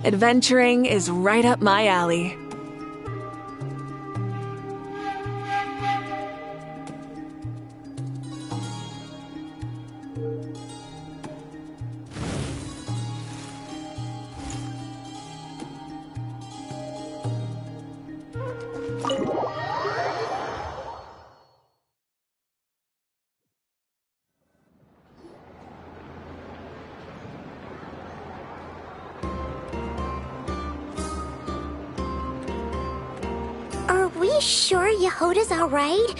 Adventuring is right up my alley. Are we sure Yehoda's alright?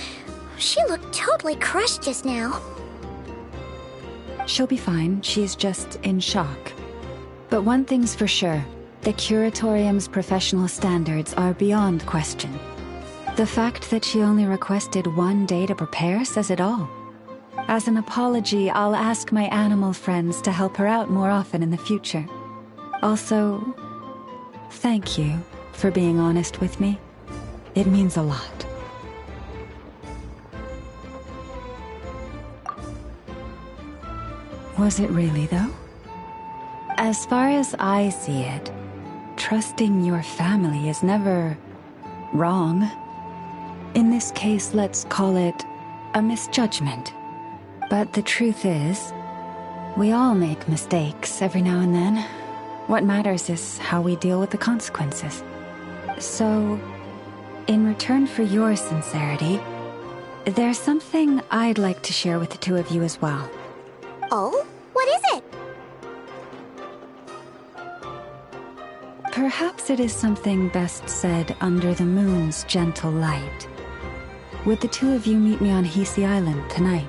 She looked totally crushed just now. She'll be fine. She's just in shock. But one thing's for sure. The Curatorium's professional standards are beyond question. The fact that she only requested 1 day to prepare says it all. As an apology, I'll ask my animal friends to help her out more often in the future. Also, thank you for being honest with me. It means a lot. Was it really, though? As far as I see it, trusting your family is never wrong. In this case, let's call it a misjudgment. But the truth is, we all make mistakes every now and then. What matters is how we deal with the consequences. So, in return for your sincerity, there's something I'd like to share with the two of you as well. Oh? What is it? Perhaps it is something best said under the moon's gentle light. Would the two of you meet me on Hisi Island tonight?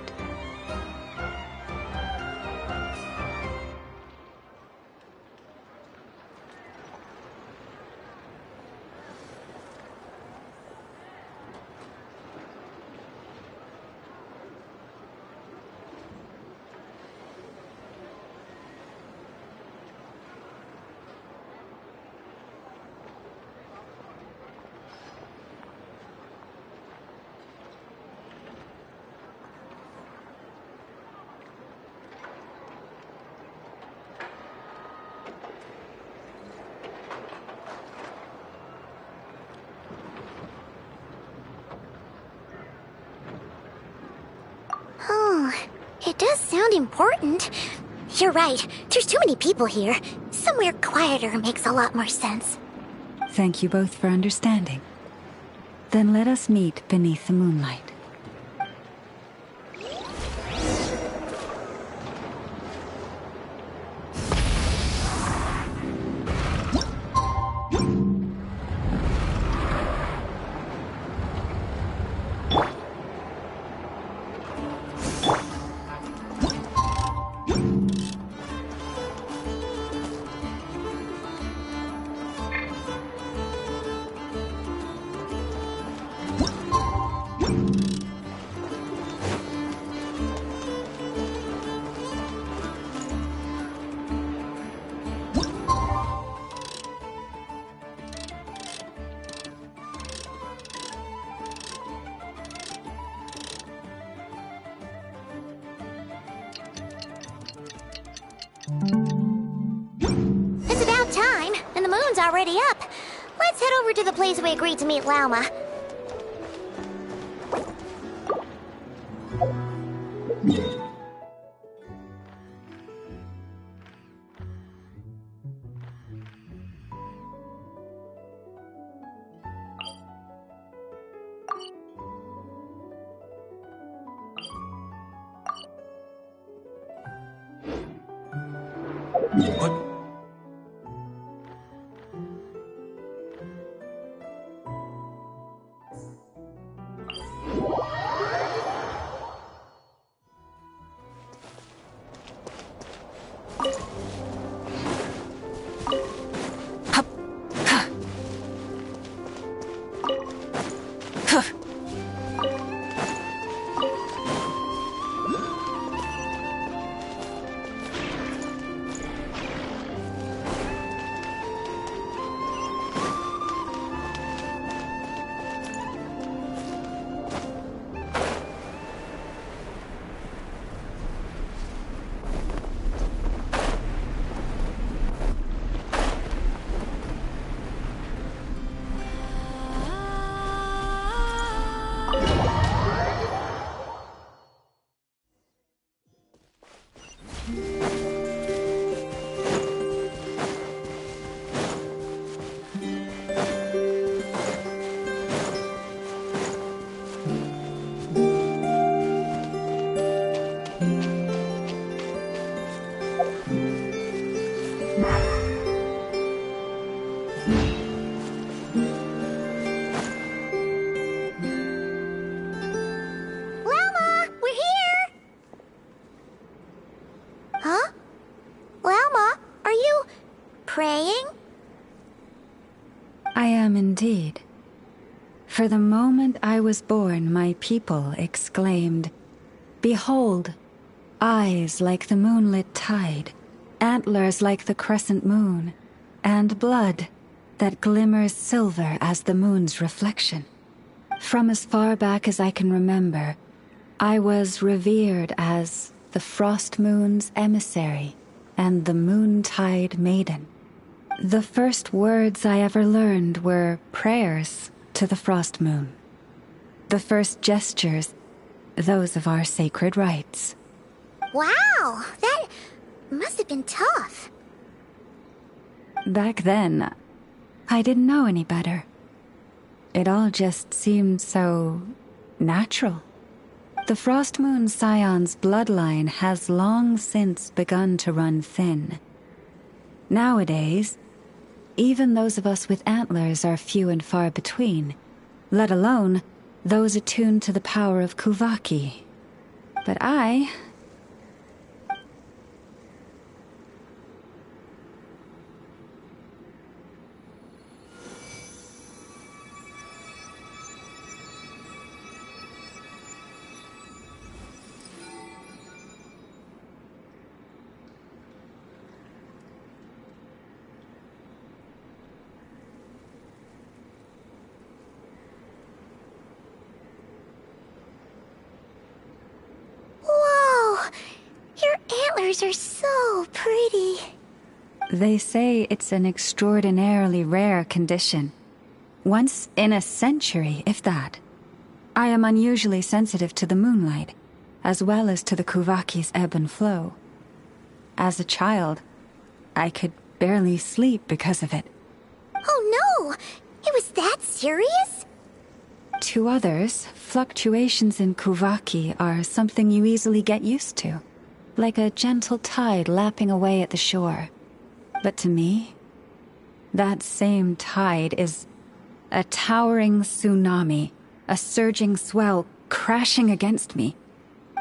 Oh, it does sound important. You're right, there's too many people here. Somewhere quieter makes a lot more sense. Thank you both for understanding. Then let us meet beneath the moonlight. It's about time, and the moon's already up. Let's head over to the place we agreed to meet Lauma. What? am indeed. For the moment I was born, my people exclaimed, "Behold, eyes like the moonlit tide, antlers like the crescent moon, and blood that glimmers silver as the moon's reflection." From as far back as I can remember, I was revered as the Frost Moon's emissary and the Moontide Maiden. The first words I ever learned were prayers to the Frost Moon. The first gestures, those of our sacred rites. Wow, that must have been tough. Back then, I didn't know any better. It all just seemed so natural. The Frost Moon Scion's bloodline has long since begun to run thin. Nowadays, even those of us with antlers are few and far between, let alone those attuned to the power of Kuvaki. But I... Antlers are so pretty. They say it's an extraordinarily rare condition. Once in a century, if that. I am unusually sensitive to the moonlight, as well as to the Kuvaki's ebb and flow. As a child, I could barely sleep because of it. Oh no! It was that serious? To others, fluctuations in Kuvaki are something you easily get used to. Like a gentle tide lapping away at the shore. But to me, that same tide is a towering tsunami, a surging swell crashing against me.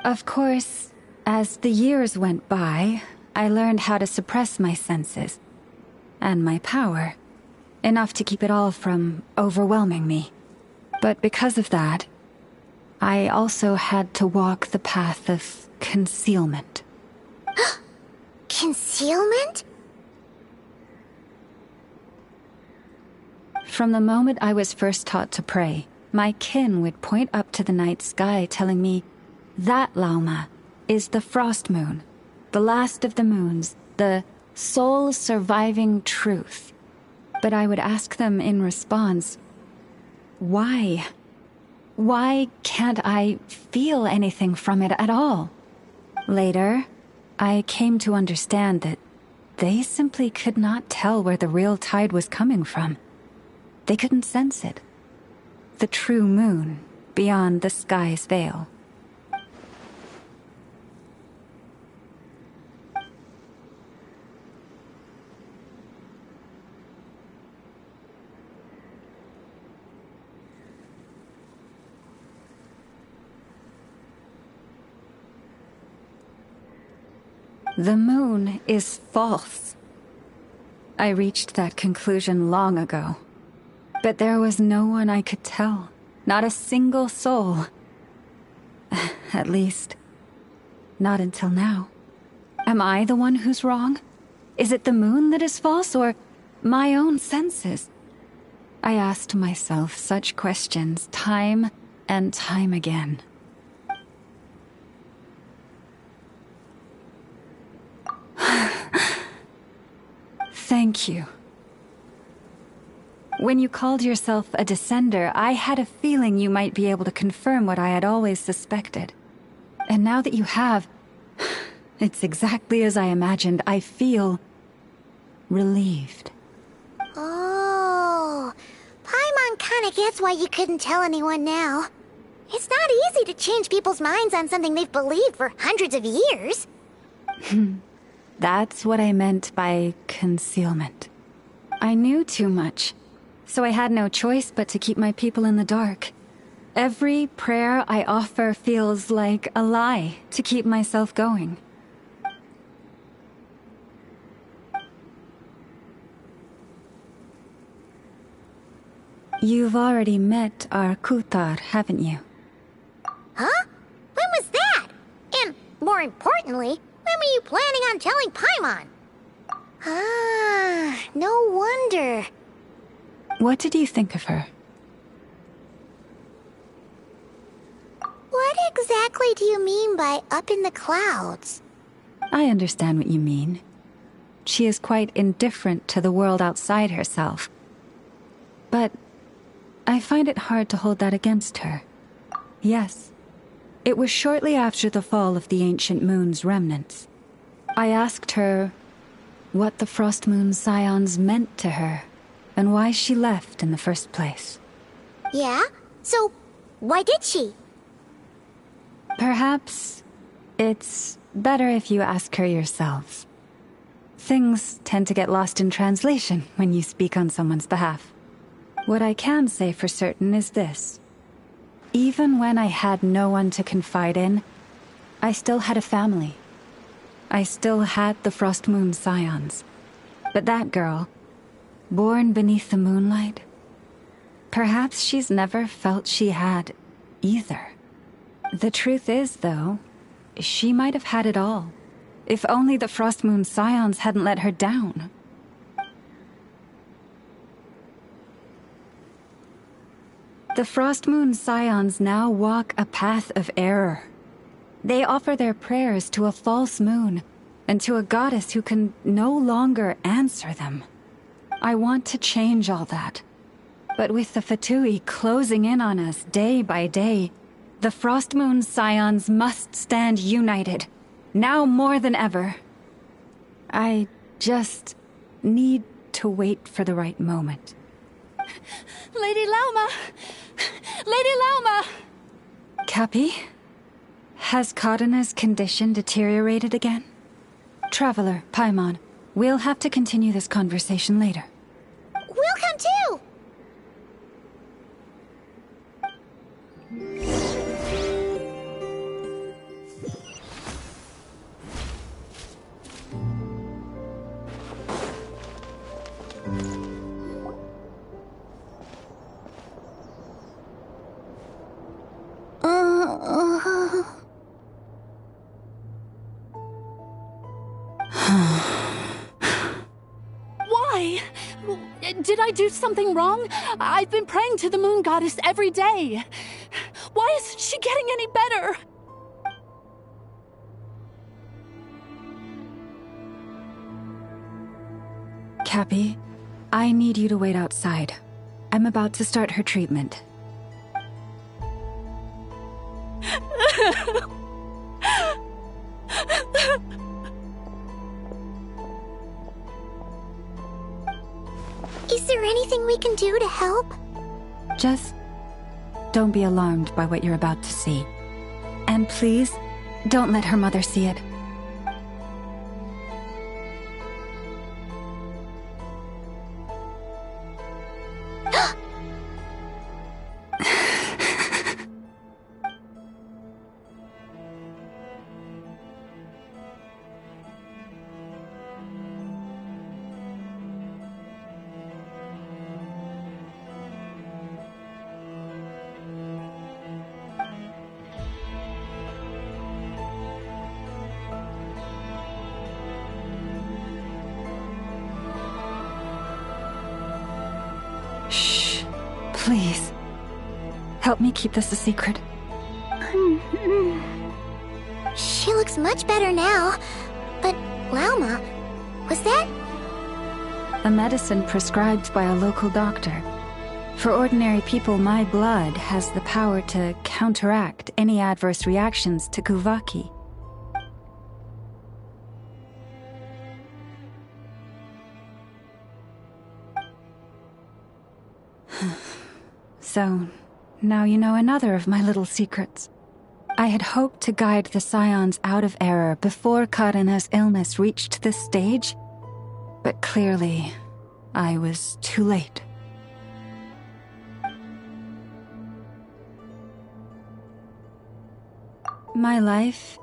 Of course, as the years went by, I learned how to suppress my senses and my power, enough to keep it all from overwhelming me. But because of that, I also had to walk the path of concealment. Concealment? From the moment I was first taught to pray, my kin would point up to the night sky telling me, "That, Lauma, is the Frost Moon, the last of the moons, the sole surviving truth." But I would ask them in response, why? Why can't I feel anything from it at all? Later, I came to understand that they simply could not tell where the real tide was coming from. They couldn't sense it. The true moon beyond the sky's veil. The moon is false. I reached that conclusion long ago. But there was no one I could tell. Not a single soul. At least, not until now. Am I the one who's wrong? Is it the moon that is false, or my own senses? I asked myself such questions time and time again. Thank you. When you called yourself a descender, I had a feeling you might be able to confirm what I had always suspected. And now that you have, it's exactly as I imagined. I feel relieved. Oh, Paimon kinda gets why you couldn't tell anyone now. It's not easy to change people's minds on something they've believed for hundreds of years. That's what I meant by concealment. I knew too much, so I had no choice but to keep my people in the dark. Every prayer I offer feels like a lie to keep myself going. You've already met our Kutar, haven't you? Huh? When was that? And, more importantly, when were you planning on telling Paimon? Ah, no wonder. What did you think of her? What exactly do you mean by up in the clouds? I understand what you mean. She is quite indifferent to the world outside herself. But I find it hard to hold that against her. Yes, it was shortly after the fall of the ancient moon's remnants. I asked her what the Frost Moon Scions meant to her, and why she left in the first place. Yeah? So, why did she? Perhaps it's better if you ask her yourself. Things tend to get lost in translation when you speak on someone's behalf. What I can say for certain is this. Even when I had no one to confide in, I still had a family. I still had the Frost Moon Scions. But that girl, born beneath the moonlight, perhaps she's never felt she had either. The truth is, though, she might have had it all, if only the Frost Moon Scions hadn't let her down. The Frost Moon Scions now walk a path of error. They offer their prayers to a false moon, and to a goddess who can no longer answer them. I want to change all that. But with the Fatui closing in on us day by day, the Frost Moon Scions must stand united, now more than ever. I just need to wait for the right moment. Lady Lauma! Lady Lauma! Cappy? Has Karina's condition deteriorated again? Traveler, Paimon, we'll have to continue this conversation later. We'll come too! Why? Did I do something wrong? I've been praying to the moon goddess every day. Why isn't she getting any better? Cappy, I need you to wait outside. I'm about to start her treatment. Is there anything we can do to help? Just don't be alarmed by what you're about to see. And please, don't let her mother see it. Shh. Please. Help me keep this a secret. She looks much better now. But, Lauma, was that? A medicine prescribed by a local doctor. For ordinary people, my blood has the power to counteract any adverse reactions to Kuvaki. So, now you know another of my little secrets. I had hoped to guide the Scions out of error before Karina's illness reached this stage, but clearly, I was too late. My life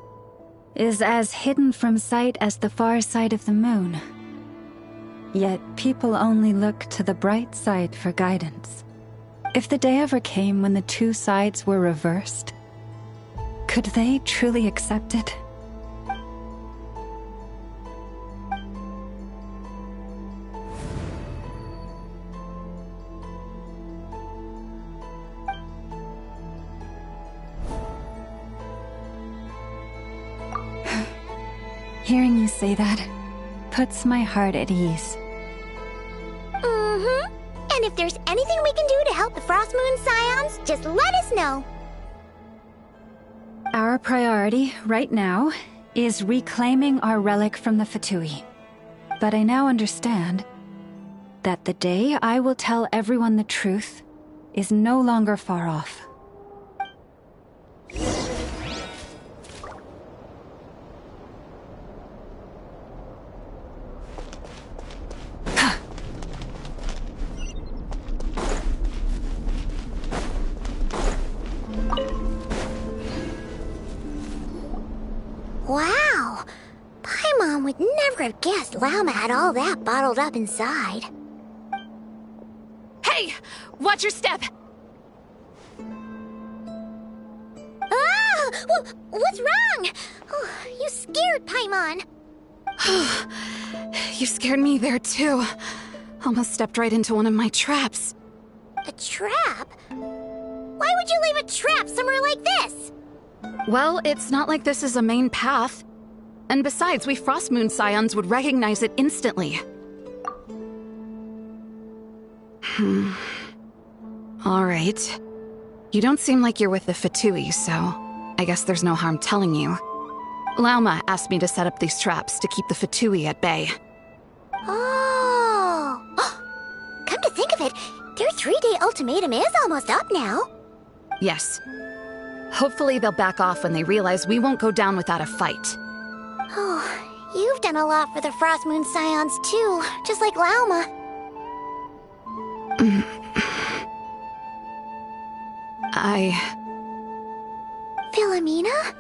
is as hidden from sight as the far side of the moon. Yet people only look to the bright side for guidance. If the day ever came when the two sides were reversed, could they truly accept it? Hearing you say that puts my heart at ease. Mm-hmm. And if there's anything we can do to help the Frost Moon Scions, just let us know. Our priority, right now, is reclaiming our relic from the Fatui. But I now understand that the day I will tell everyone the truth is no longer far off. Wow! Paimon would never have guessed Lauma had all that bottled up inside. Hey! Watch your step! Ah! What's wrong? Oh, you scared Paimon. You scared me there too. Almost stepped right into one of my traps. A trap? Why would you leave a trap somewhere like this? Well, it's not like this is a main path. And besides, we Frost Moon Scions would recognize it instantly. Alright. You don't seem like you're with the Fatui, so I guess there's no harm telling you. Lauma asked me to set up these traps to keep the Fatui at bay. Oh! Come to think of it, their 3-day ultimatum is almost up now. Yes. Hopefully they'll back off when they realize we won't go down without a fight. Oh, you've done a lot for the Frost Moon Scions too, just like Lauma. Philomena?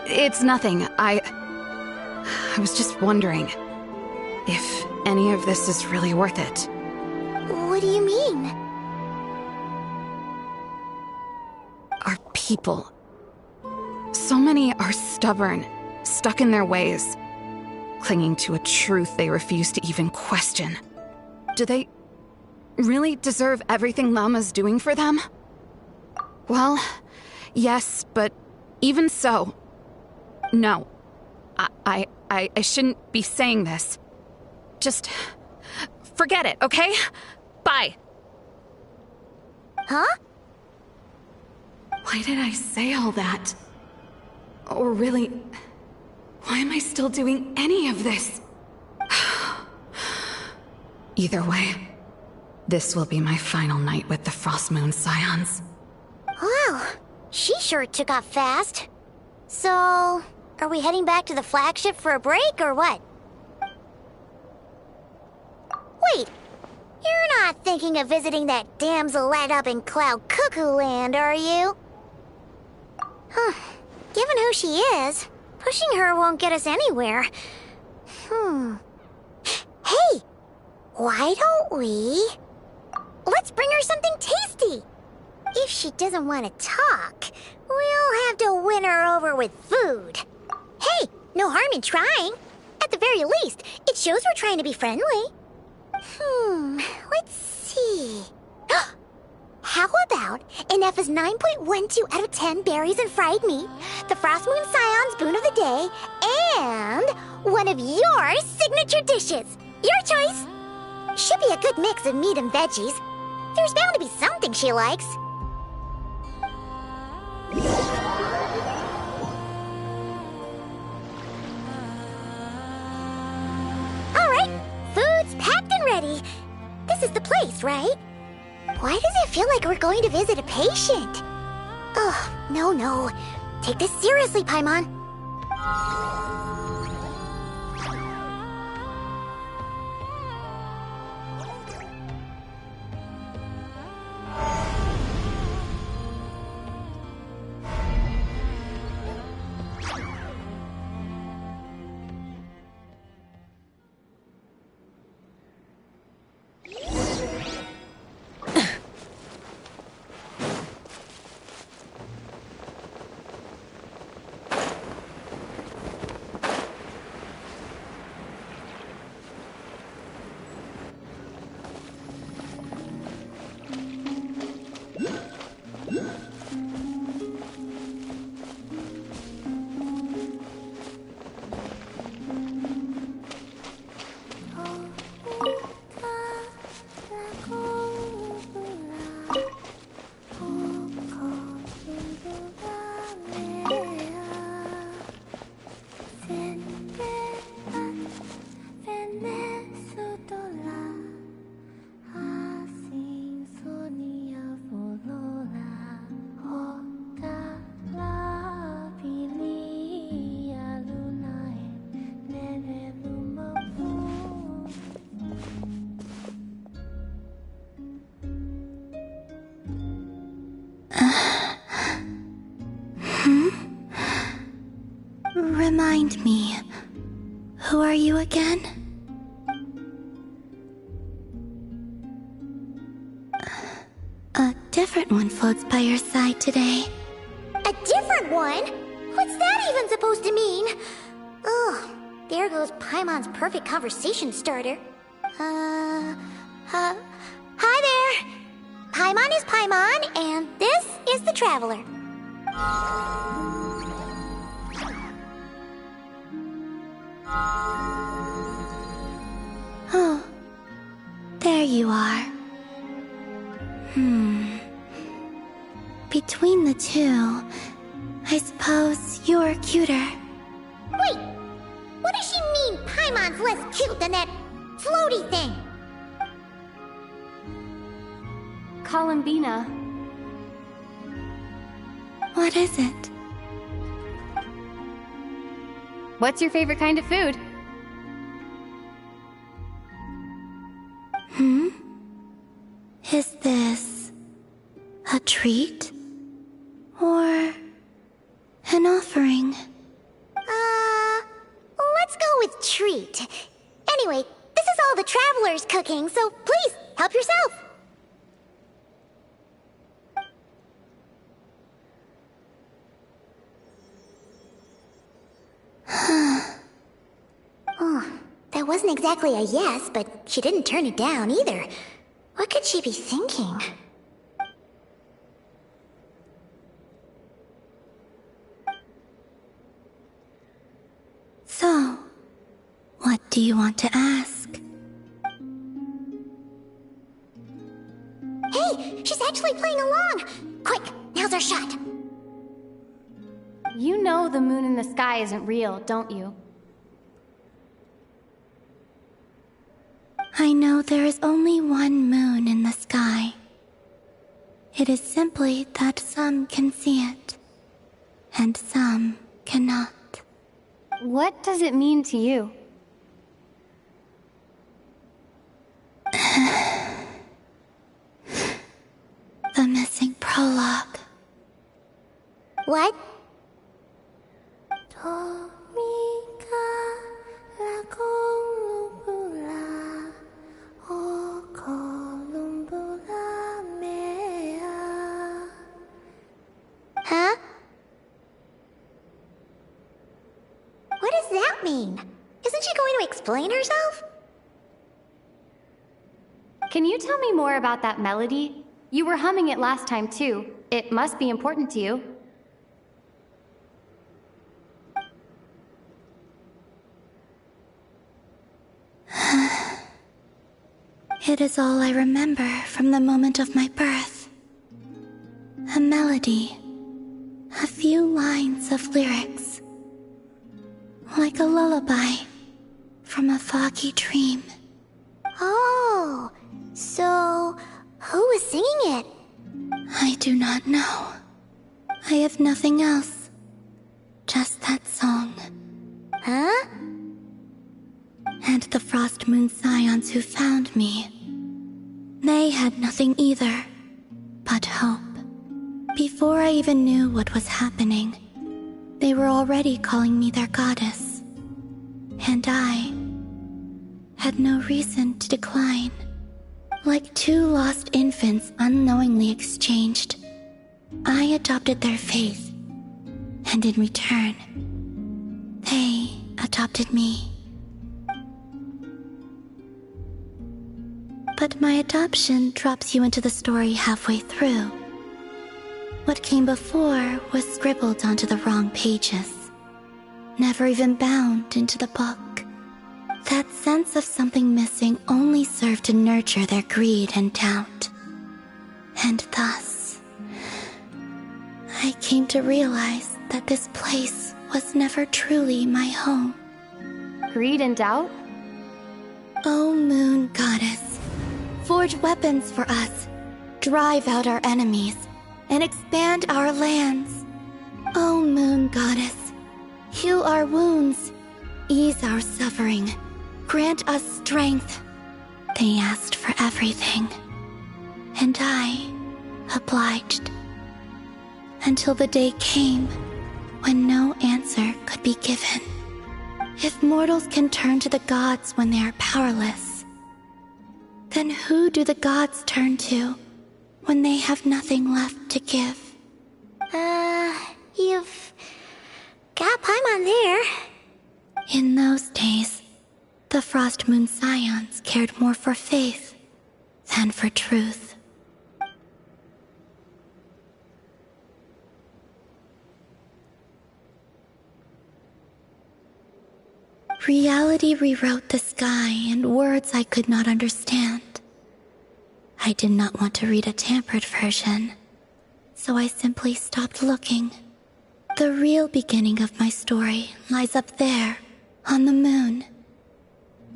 It's nothing. I was just wondering if any of this is really worth it. What do you mean? Our people. So many are stubborn, stuck in their ways, clinging to a truth they refuse to even question. Do they really deserve everything Lauma's doing for them? Well, yes, but even so, no. I shouldn't be saying this. Just forget it, okay? Bye. Huh? Why did I say all that? Or really, why am I still doing any of this? Either way, this will be my final night with the Frost Moon Scions. Wow, she sure took off fast. So, are we heading back to the flagship for a break or what? Wait, you're not thinking of visiting that damsel-led up in Cloud Cuckoo Land, are you? Huh. Given who she is, pushing her won't get us anywhere. Hey! Why don't we... Let's bring her something tasty! If she doesn't want to talk, we'll have to win her over with food. Hey, no harm in trying. At the very least, it shows we're trying to be friendly. Let's see... How about an F's 9.12 out of 10 berries and fried meat, the Frost Moon Scion's boon of the day, and one of your signature dishes? Your choice. Should be a good mix of meat and veggies. There's bound to be something she likes. All right, food's packed and ready. This is the place, right? Why does it feel like we're going to visit a patient? Oh, no. Take this seriously, Paimon. Remind me, who are you again? A different one floats by your side today. A different one? What's that even supposed to mean? Ugh, there goes Paimon's perfect conversation starter. Hi there! Paimon is Paimon, and this is the Traveler. Oh, there you are. Between the two, I suppose you're cuter. Wait! What does she mean Paimon's less cute than that floaty thing? Columbina. What is it? What's your favorite kind of food? Is this a treat? Or an offering? Let's go with treat. Anyway, this is all the Traveler's cooking, so please, help yourself. Oh, that wasn't exactly a yes, but she didn't turn it down either. What could she be thinking? So, what do you want to ask? Hey, she's actually playing along! Quick, now's our shot. You know the moon in the sky isn't real, don't you? I know there is only one moon in the sky. It is simply that some can see it, and some cannot. What does it mean to you? The missing prologue. What? Huh? What does that mean? Isn't she going to explain herself? Can you tell me more about that melody? You were humming it last time too. It must be important to you. It is all I remember from the moment of my birth. A melody. A few lines of lyrics. Like a lullaby from a foggy dream. Oh, so who was singing it? I do not know. I have nothing else. Just that song. Huh? And the Frost Moon Scions who found me. They had nothing either, but hope. Before I even knew what was happening, they were already calling me their goddess. And I had no reason to decline. Like two lost infants unknowingly exchanged, I adopted their faith. And in return, they adopted me. But my adoption drops you into the story halfway through. What came before was scribbled onto the wrong pages, never even bound into the book. That sense of something missing only served to nurture their greed and doubt. And thus, I came to realize that this place was never truly my home. Greed and doubt? O Moon Goddess, forge weapons for us, drive out our enemies, and expand our lands. O Moon Goddess, heal our wounds, ease our suffering, grant us strength. They asked for everything, and I obliged. Until the day came when no answer could be given. If mortals can turn to the gods when they are powerless, then who do the gods turn to when they have nothing left to give? You've got Paimon there. In those days, the Frost Moon Scions cared more for faith than for truth. Reality rewrote the sky in words I could not understand. I did not want to read a tampered version, so I simply stopped looking. The real beginning of my story lies up there, on the moon,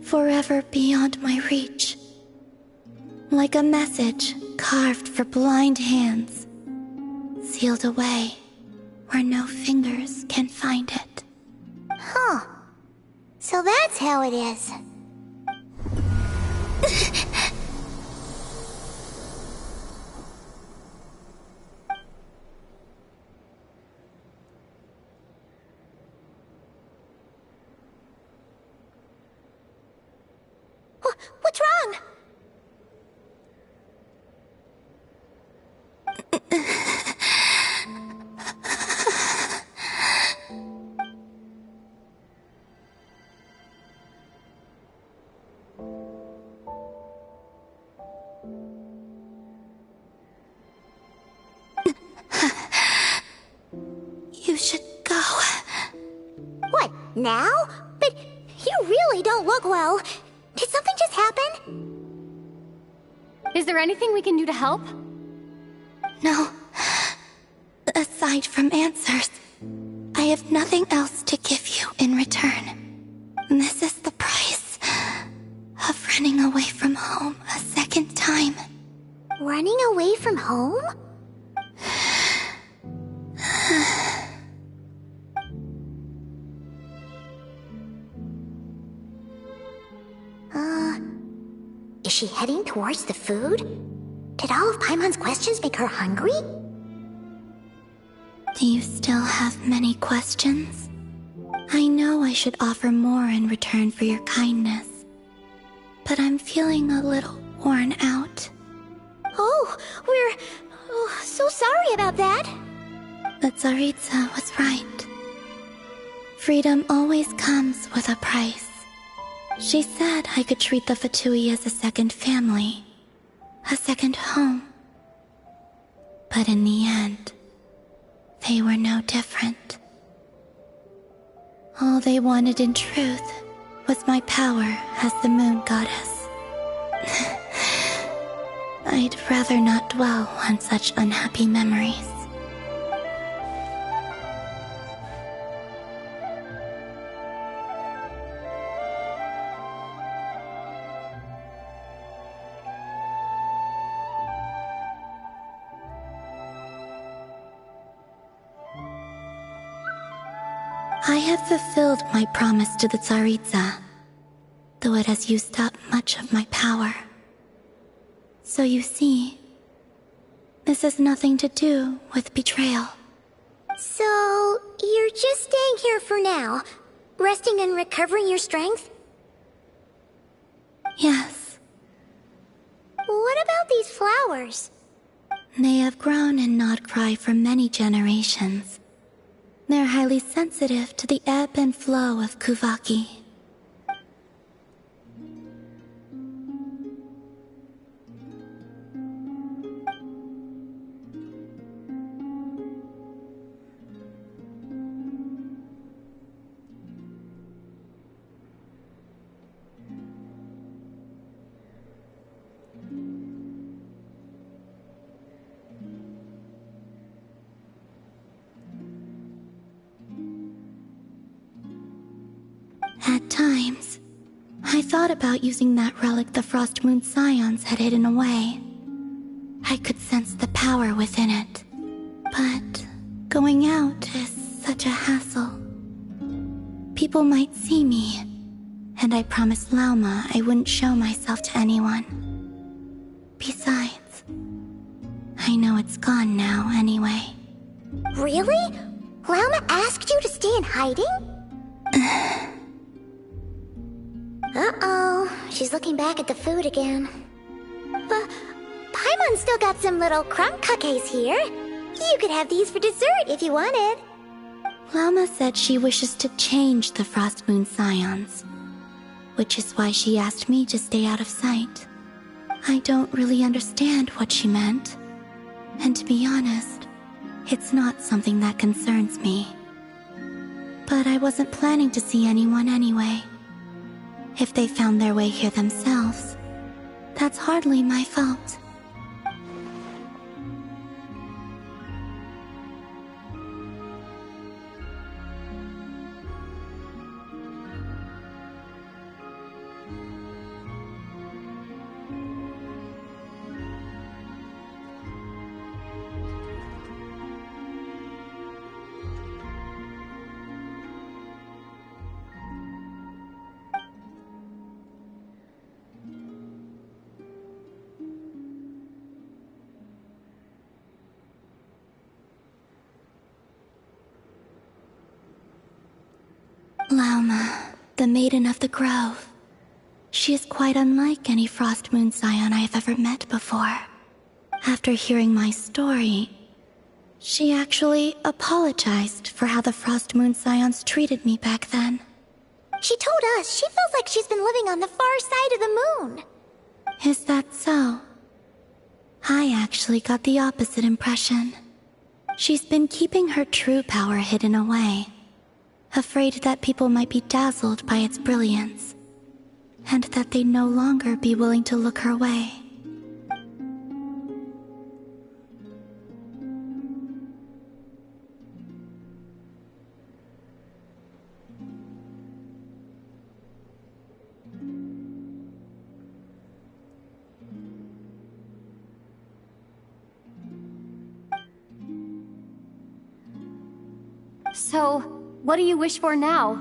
forever beyond my reach. Like a message carved for blind hands, sealed away where no fingers can find it. Huh. So that's how it is. What's wrong? You should go. What, now? But you really don't look well. Did something just happen? Is there anything we can do to help? No. Aside from answers, I have nothing else to give you in return. This is the price of running away from home a second time. Running away from home? Is she heading towards the food? Did all of Paimon's questions make her hungry? Do you still have many questions? I know I should offer more in return for your kindness, but I'm feeling a little worn out. Oh, we're so sorry about that. The Tsaritsa was right. Freedom always comes with a price. She said I could treat the Fatui as a second family, a second home. But in the end, they were no different. All they wanted in truth was my power as the moon goddess. I'd rather not dwell on such unhappy memories. I have fulfilled my promise to the Tsaritsa, though it has used up much of my power. So you see, this has nothing to do with betrayal. So, you're just staying here for now, resting and recovering your strength? Yes. What about these flowers? They have grown in Nodcry for many generations. They're highly sensitive to the ebb and flow of Kuvaki. At times, I thought about using that relic the Frost Moon Scions had hidden away. I could sense the power within it. But going out is such a hassle. People might see me, and I promised Lauma I wouldn't show myself to anyone. Besides, I know it's gone now anyway. Really? Lauma asked you to stay in hiding? Uh-oh, she's looking back at the food again. But Paimon still got some little crumb cookies here. You could have these for dessert if you wanted. Lauma said she wishes to change the Frost Moon Scions, which is why she asked me to stay out of sight. I don't really understand what she meant, and to be honest, it's not something that concerns me. But I wasn't planning to see anyone anyway. If they found their way here themselves, that's hardly my fault. Lauma, the Maiden of the Grove. She is quite unlike any Frost Moon Scion I have ever met before. After hearing my story, she actually apologized for how the Frost Moon Scions treated me back then. She told us she feels like she's been living on the far side of the moon. Is that so? I actually got the opposite impression. She's been keeping her true power hidden away, afraid that people might be dazzled by its brilliance, and that they'd no longer be willing to look her way. So, what do you wish for now?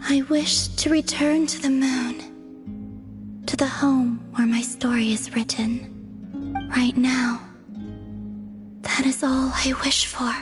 I wish to return to the moon, to the home where my story is written. Right now, that is all I wish for.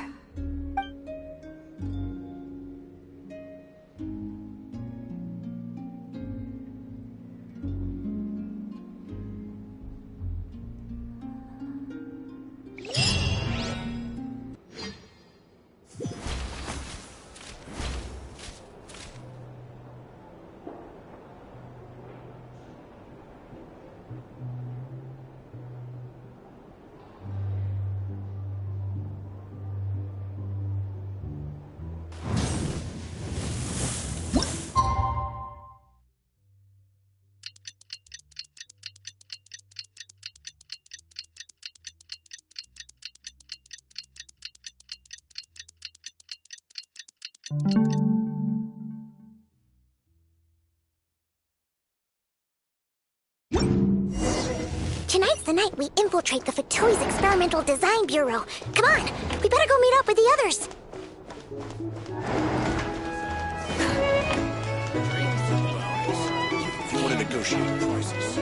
Tonight's the night we infiltrate the Fatoi's Experimental Design Bureau. Come on, we better go meet up with the others. If you want to negotiate prices.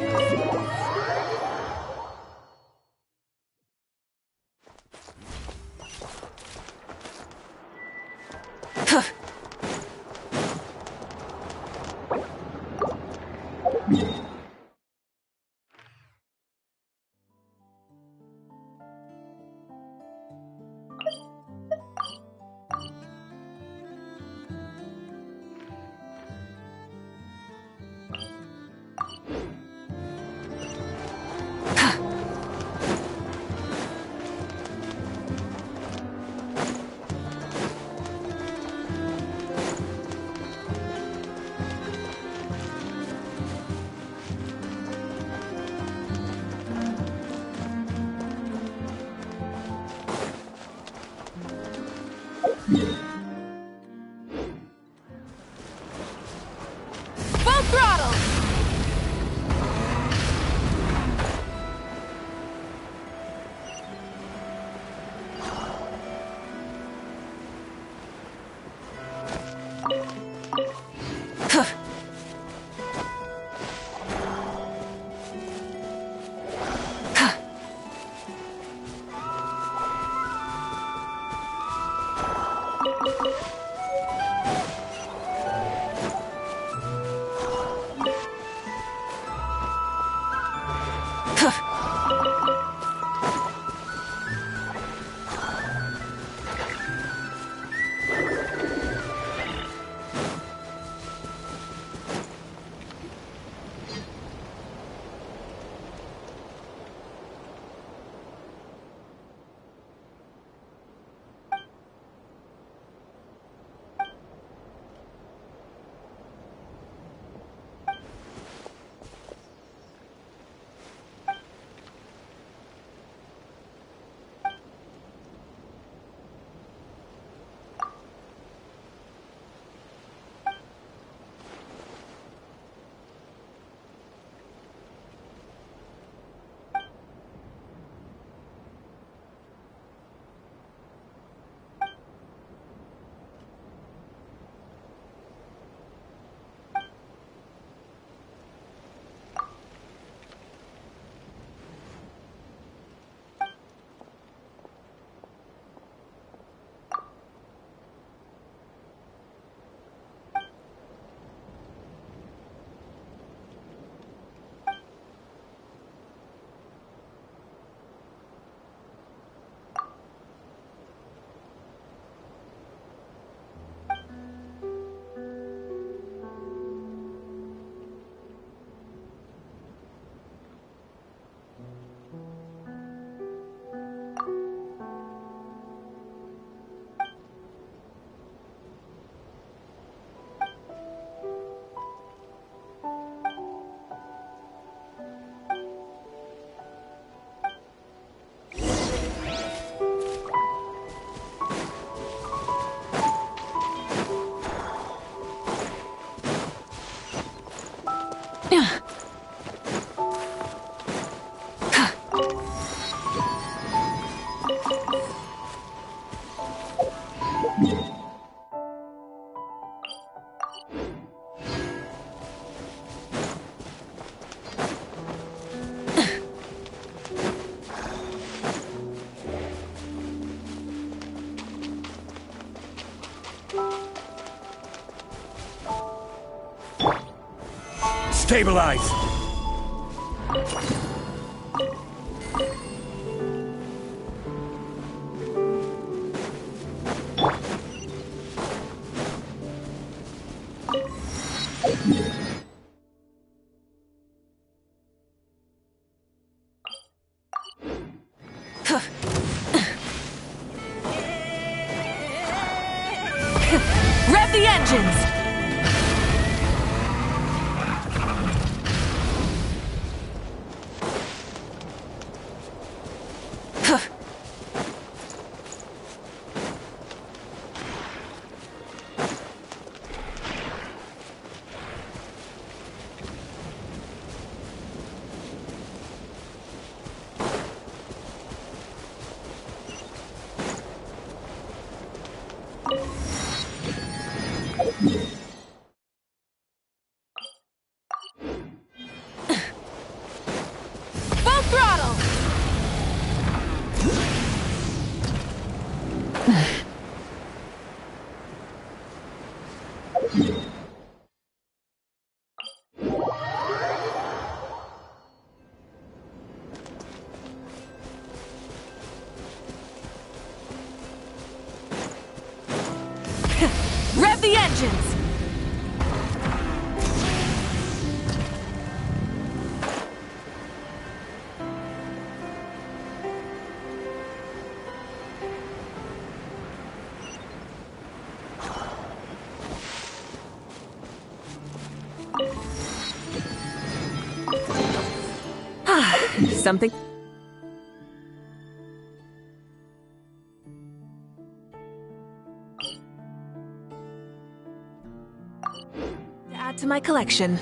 Stabilize! Rev the engines! Full throttle! Rev the engines! Something. To add to my collection.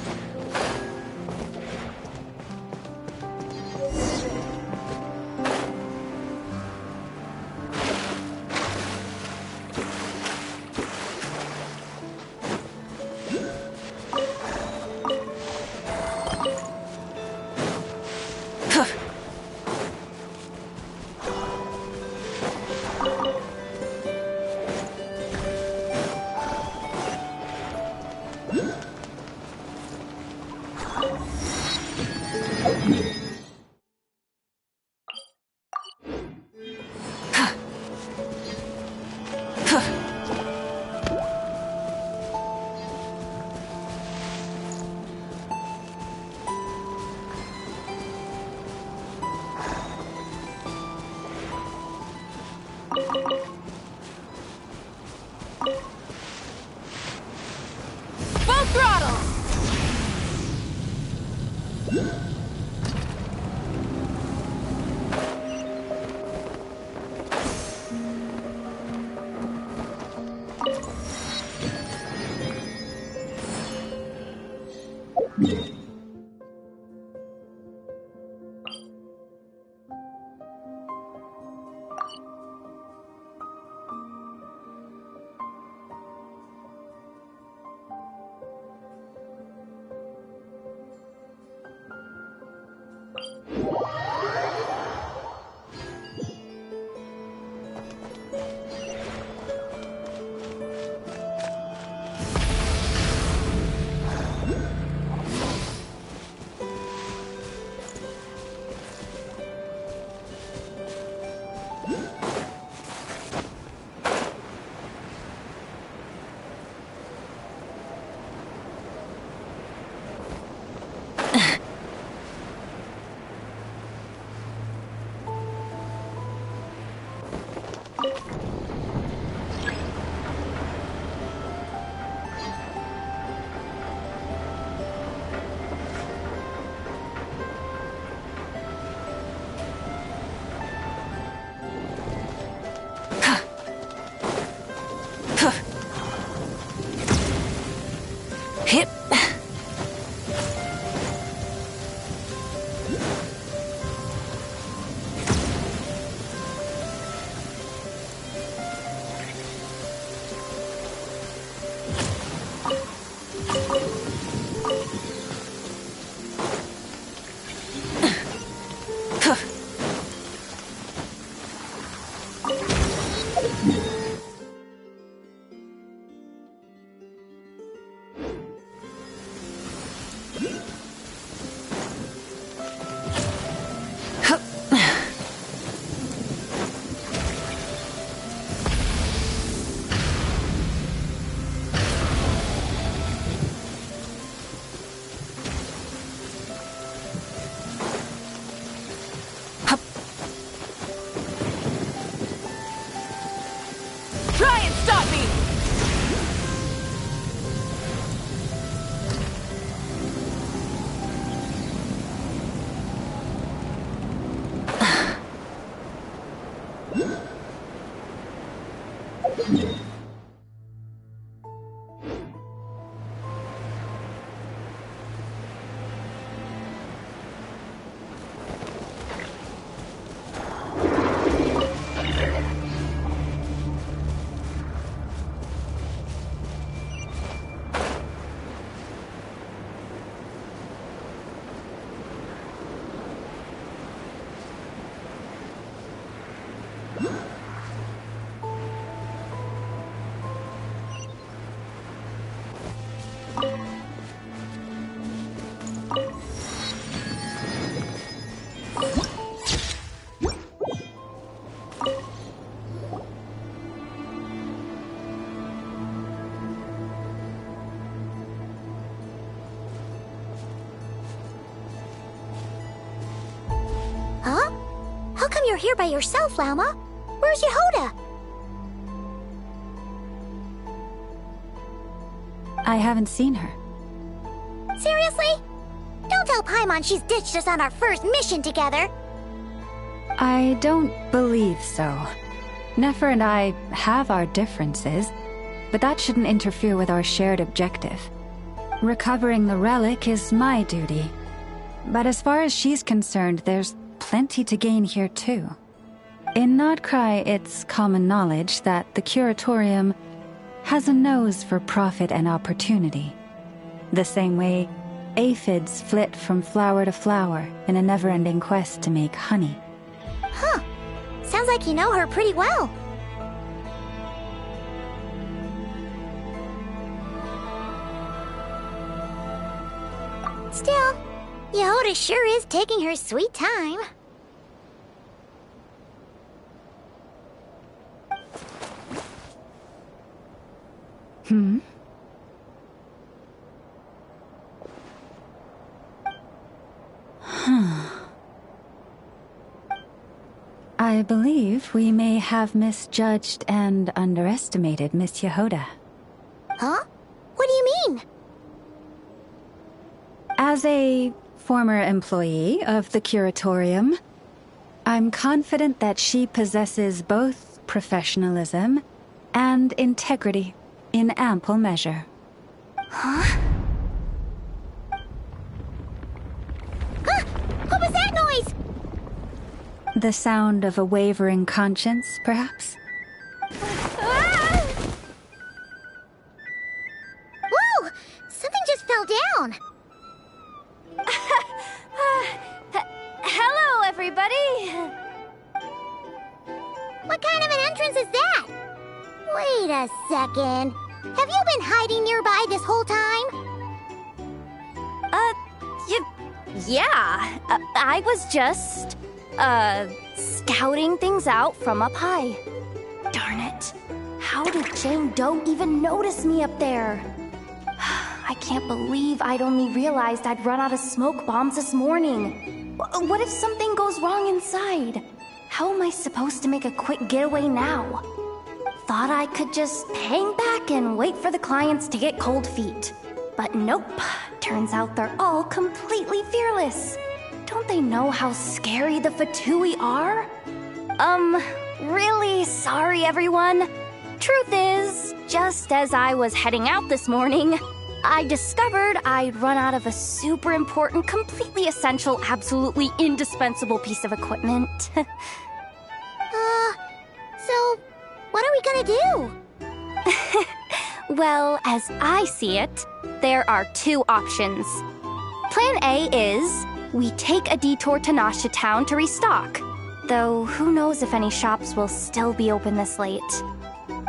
Full throttle! here by yourself, Lauma. Where's Yehoda? I haven't seen her. Seriously? Don't tell Paimon she's ditched us on our first mission together. I don't believe so. Nefer and I have our differences, but that shouldn't interfere with our shared objective. Recovering the relic is my duty. But as far as she's concerned, there's plenty to gain here too. In Nodcry, it's common knowledge that the Curatorium has a nose for profit and opportunity. The same way aphids flit from flower to flower in a never-ending quest to make honey. Huh. Sounds like you know her pretty well. Still, Yehoda sure is taking her sweet time. I believe we may have misjudged and underestimated Miss Yehoda. Huh? What do you mean? As a former employee of the Curatorium, I'm confident that she possesses both professionalism and integrity in ample measure. Huh? Huh? What was that noise? The sound of a wavering conscience, perhaps? Ah! Whoa! Something just fell down. Hello, everybody! What kind of an entrance is that? Wait a second. Have you been hiding nearby this whole time? Yeah. I was just, scouting things out from up high. Darn it. How did Jane Doe even notice me up there? I can't believe I'd only realized I'd run out of smoke bombs this morning. What if something goes wrong inside? How am I supposed to make a quick getaway now? Thought I could just hang back and wait for the clients to get cold feet. But nope. Turns out they're all completely fearless. Don't they know how scary the Fatui are? Really sorry, everyone. Truth is, just as I was heading out this morning, I discovered I'd run out of a super important, completely essential, absolutely indispensable piece of equipment. So, what are we gonna do? Well, as I see it, there are two options. Plan A is we take a detour to Nasha Town to restock, though who knows if any shops will still be open this late.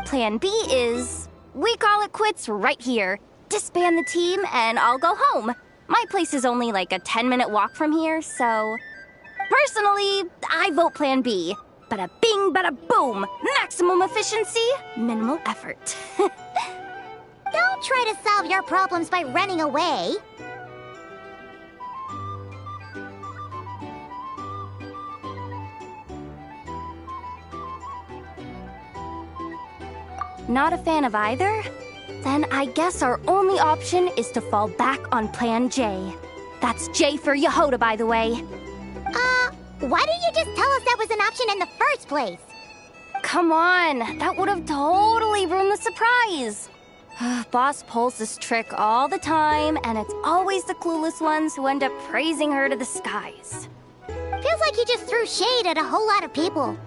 Plan B is we call it quits right here, disband the team, and I'll go home. My place is only like a 10-minute walk from here, so... Personally, I vote Plan B. Bada bing, bada boom! Maximum efficiency, minimal effort. Don't try to solve your problems by running away. Not a fan of either? Then I guess our only option is to fall back on Plan J. That's J for Yehoda, by the way. Why didn't you just tell us that was an option in the first place? Come on, that would have totally ruined the surprise. Boss pulls this trick all the time, and it's always the clueless ones who end up praising her to the skies. Feels like you just threw shade at a whole lot of people.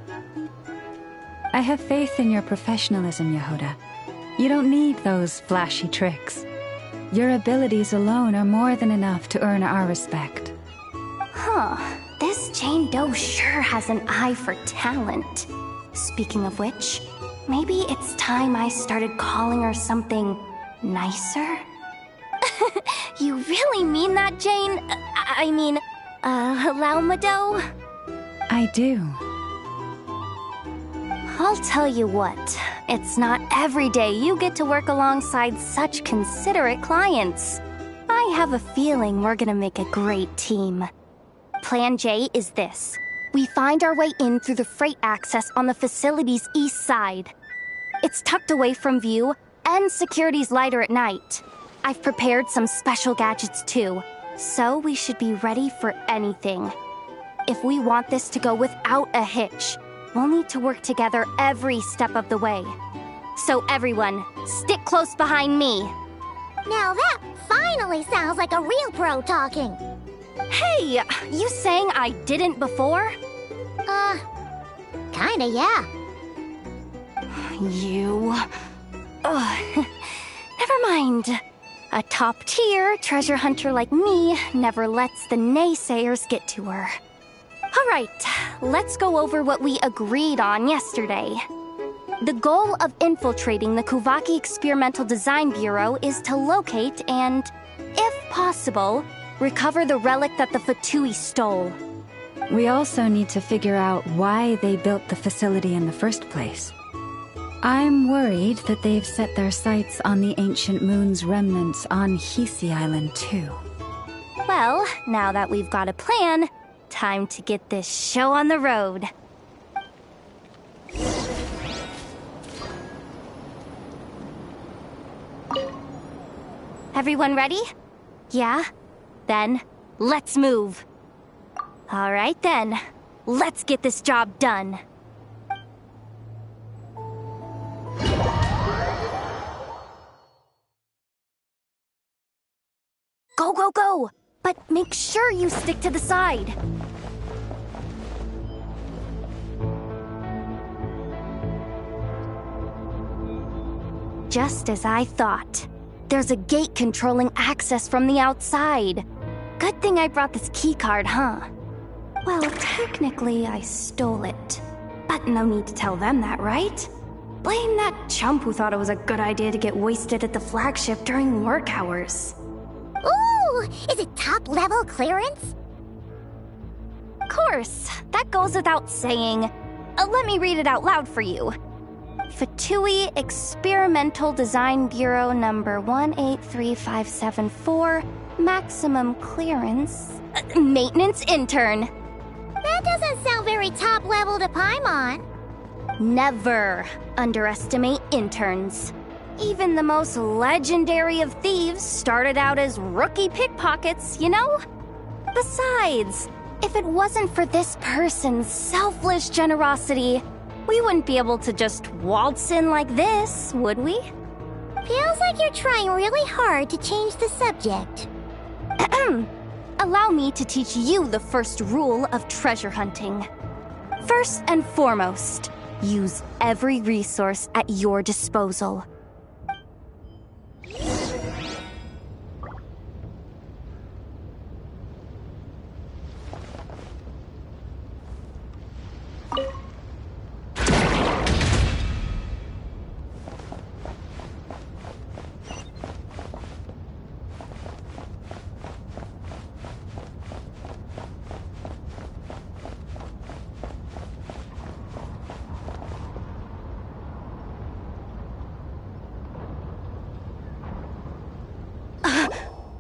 I have faith in your professionalism, Yehoda. You don't need those flashy tricks. Your abilities alone are more than enough to earn our respect. Huh. This Jane Doe sure has an eye for talent. Speaking of which, maybe it's time I started calling her something nicer? You really mean that, Jane? I mean, Lauma Doe? I do. I'll tell you what, it's not every day you get to work alongside such considerate clients. I have a feeling we're gonna make a great team. Plan J is this. We find our way in through the freight access on the facility's east side. It's tucked away from view, and security's lighter at night. I've prepared some special gadgets too, so we should be ready for anything. If we want this to go without a hitch, we'll need to work together every step of the way. So everyone, stick close behind me. Now that finally sounds like a real pro talking. Hey, you saying I didn't before? Kinda, yeah. You... Ugh. Never mind. A top-tier treasure hunter like me never lets the naysayers get to her. All right, let's go over what we agreed on yesterday. The goal of infiltrating the Kuvaki Experimental Design Bureau is to locate and, if possible, recover the relic that the Fatui stole. We also need to figure out why they built the facility in the first place. I'm worried that they've set their sights on the ancient moon's remnants on Hisi Island too. Well, now that we've got a plan, time to get this show on the road. Everyone ready? Yeah? Then, let's move. All right then, let's get this job done. Go, go, go! But make sure you stick to the side. Just as I thought. There's a gate controlling access from the outside. Good thing I brought this keycard, huh? Well, technically, I stole it. But no need to tell them that, right? Blame that chump who thought it was a good idea to get wasted at the flagship during work hours. Ooh, is it top-level clearance? Of course, that goes without saying. Let me read it out loud for you. Fatui Experimental Design Bureau number 183574, maximum clearance, maintenance intern. That doesn't sound very top-level to Paimon. Never underestimate interns. Even the most legendary of thieves started out as rookie pickpockets, you know? Besides, if it wasn't for this person's selfless generosity, we wouldn't be able to just waltz in like this, would we? Feels like you're trying really hard to change the subject. Allow me to teach you the first rule of treasure hunting. First and foremost, use every resource at your disposal.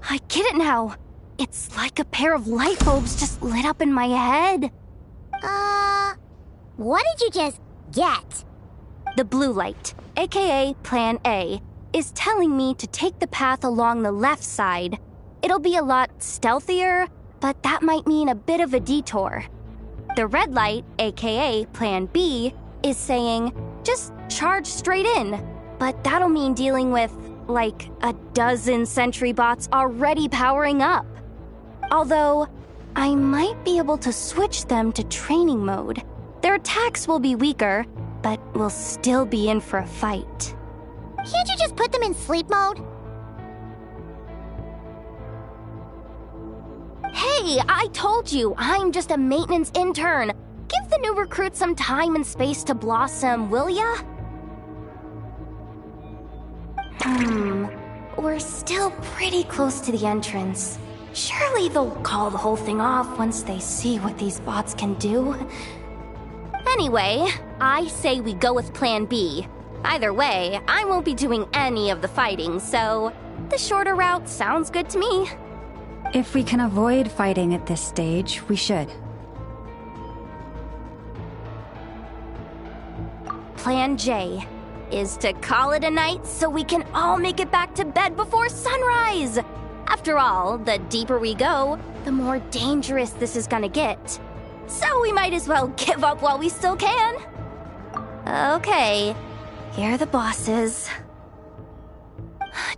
I get it now. It's like a pair of light bulbs just lit up in my head. What did you just get? The blue light, aka Plan A, is telling me to take the path along the left side. It'll be a lot stealthier, but that might mean a bit of a detour. The red light, aka Plan B, is saying, just charge straight in. But that'll mean dealing with, like, a dozen sentry bots already powering up. Although, I might be able to switch them to training mode. Their attacks will be weaker, but we'll still be in for a fight. Can't you just put them in sleep mode? Hey, I told you, I'm just a maintenance intern. Give the new recruit some time and space to blossom, will ya? We're still pretty close to the entrance. Surely they'll call the whole thing off once they see what these bots can do. Anyway, I say we go with Plan B. Either way, I won't be doing any of the fighting, so the shorter route sounds good to me. If we can avoid fighting at this stage, we should. Plan J is to call it a night so we can all make it back to bed before sunrise. After all, the deeper we go, the more dangerous this is gonna get. So we might as well give up while we still can. Okay, here are the bosses.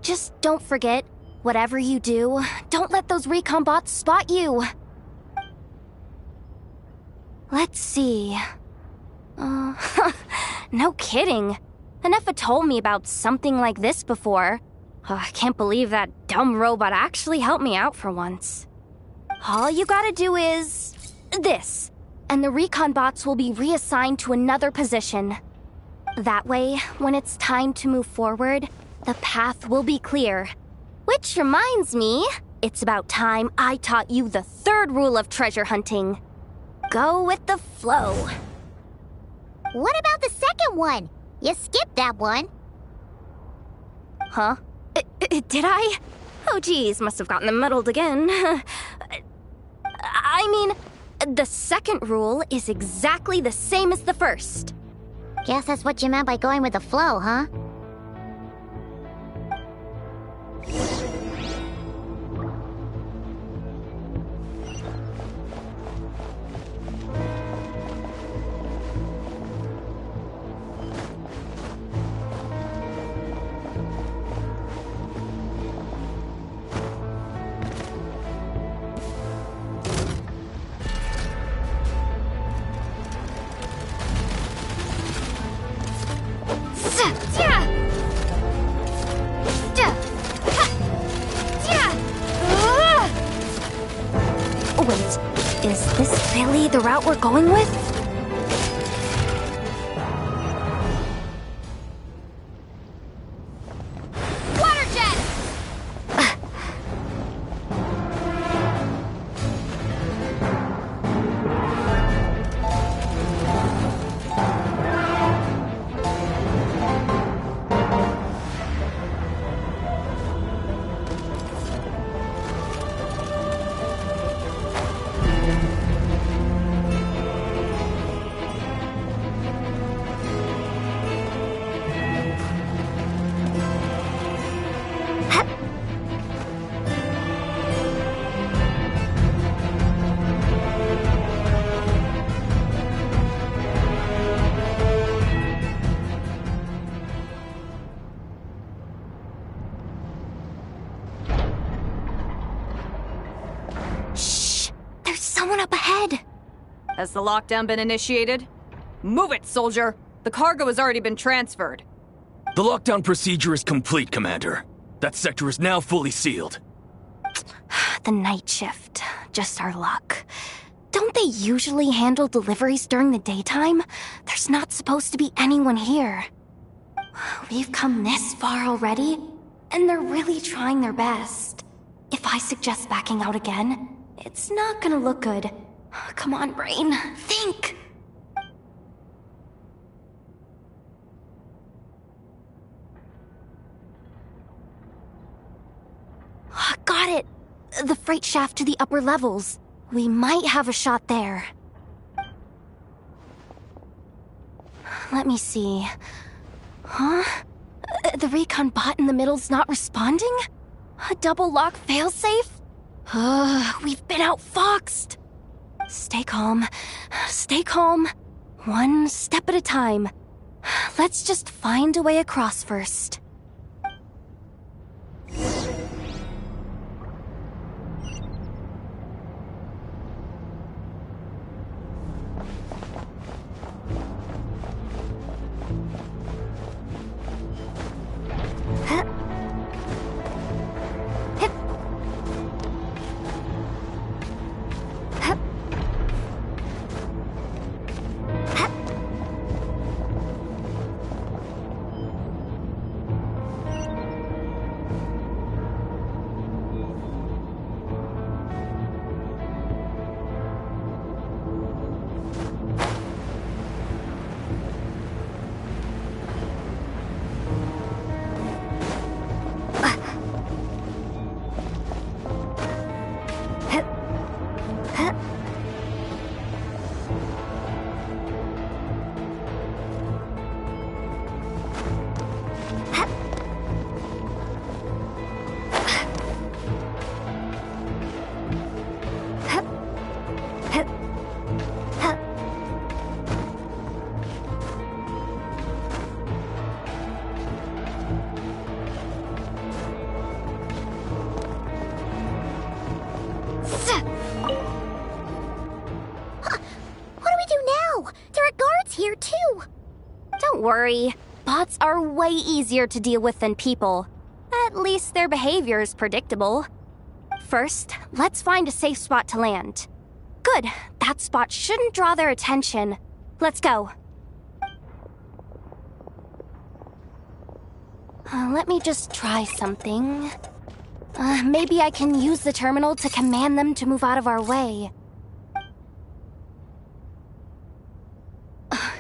Just don't forget, whatever you do, don't let those recon bots spot you. Let's see. No kidding. Anefa told me about something like this before. I can't believe that dumb robot actually helped me out for once. All you gotta do is this, and the recon bots will be reassigned to another position. That way, when it's time to move forward, the path will be clear. Which reminds me, it's about time I taught you the third rule of treasure hunting. Go with the flow. What about the second one? You skipped that one. Huh? Did I? Oh geez, must have gotten them muddled again. I mean, the second rule is exactly the same as the first. Guess that's what you meant by going with the flow, huh? Wait, is this really the route we're going with? Water jet! Someone up ahead! Has the lockdown been initiated? Move it, soldier! The cargo has already been transferred. The lockdown procedure is complete, Commander. That sector is now fully sealed. The night shift. Just our luck. Don't they usually handle deliveries during the daytime? There's not supposed to be anyone here. We've come this far already, and they're really trying their best. If I suggest backing out again, it's not gonna look good. Come on, brain. Think! Got it! The freight shaft to the upper levels. We might have a shot there. Let me see. Huh? The recon bot in the middle's not responding? A double lock failsafe? We've been outfoxed! Stay calm. Stay calm. One step at a time. Let's just find a way across first. worry. Bots are way easier to deal with than people. At least their behavior is predictable. First, let's find a safe spot to land. Good. That spot shouldn't draw their attention. Let's go. Let me just try something. Maybe I can use the terminal to command them to move out of our way.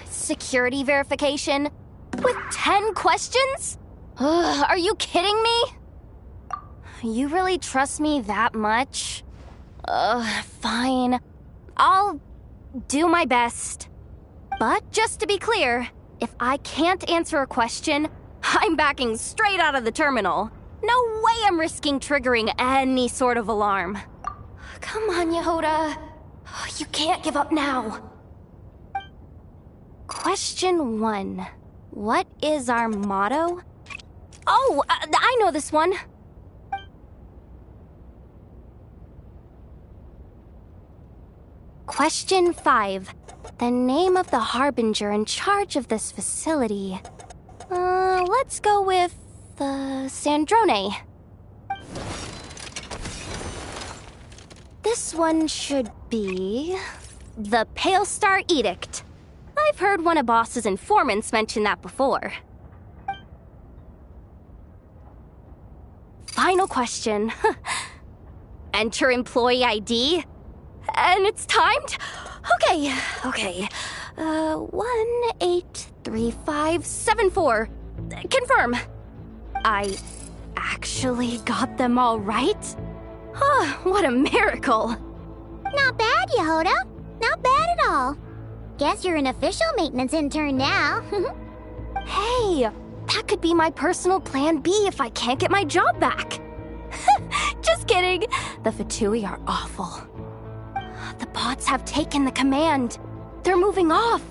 Security verification? With 10 questions? Are you kidding me? You really trust me that much? Fine. I'll do my best. But just to be clear, if I can't answer a question, I'm backing straight out of the terminal. No way I'm risking triggering any sort of alarm. Come on, Yehoda. You can't give up now. Question 1. What is our motto? Oh, I know this one. Question 5. The name of the harbinger in charge of this facility. Let's go with, Sandrone. This one should be the Pale Star Edict. I've heard one of Boss's informants mention that before. Final question. Enter employee ID. And it's timed? Okay. 183574. Confirm. I actually got them all right? What a miracle. Not bad, Yehoda. Not bad at all. Guess you're an official maintenance intern now. Hey, that could be my personal plan B if I can't get my job back. Just kidding. The Fatui are awful. The bots have taken the command. They're moving off.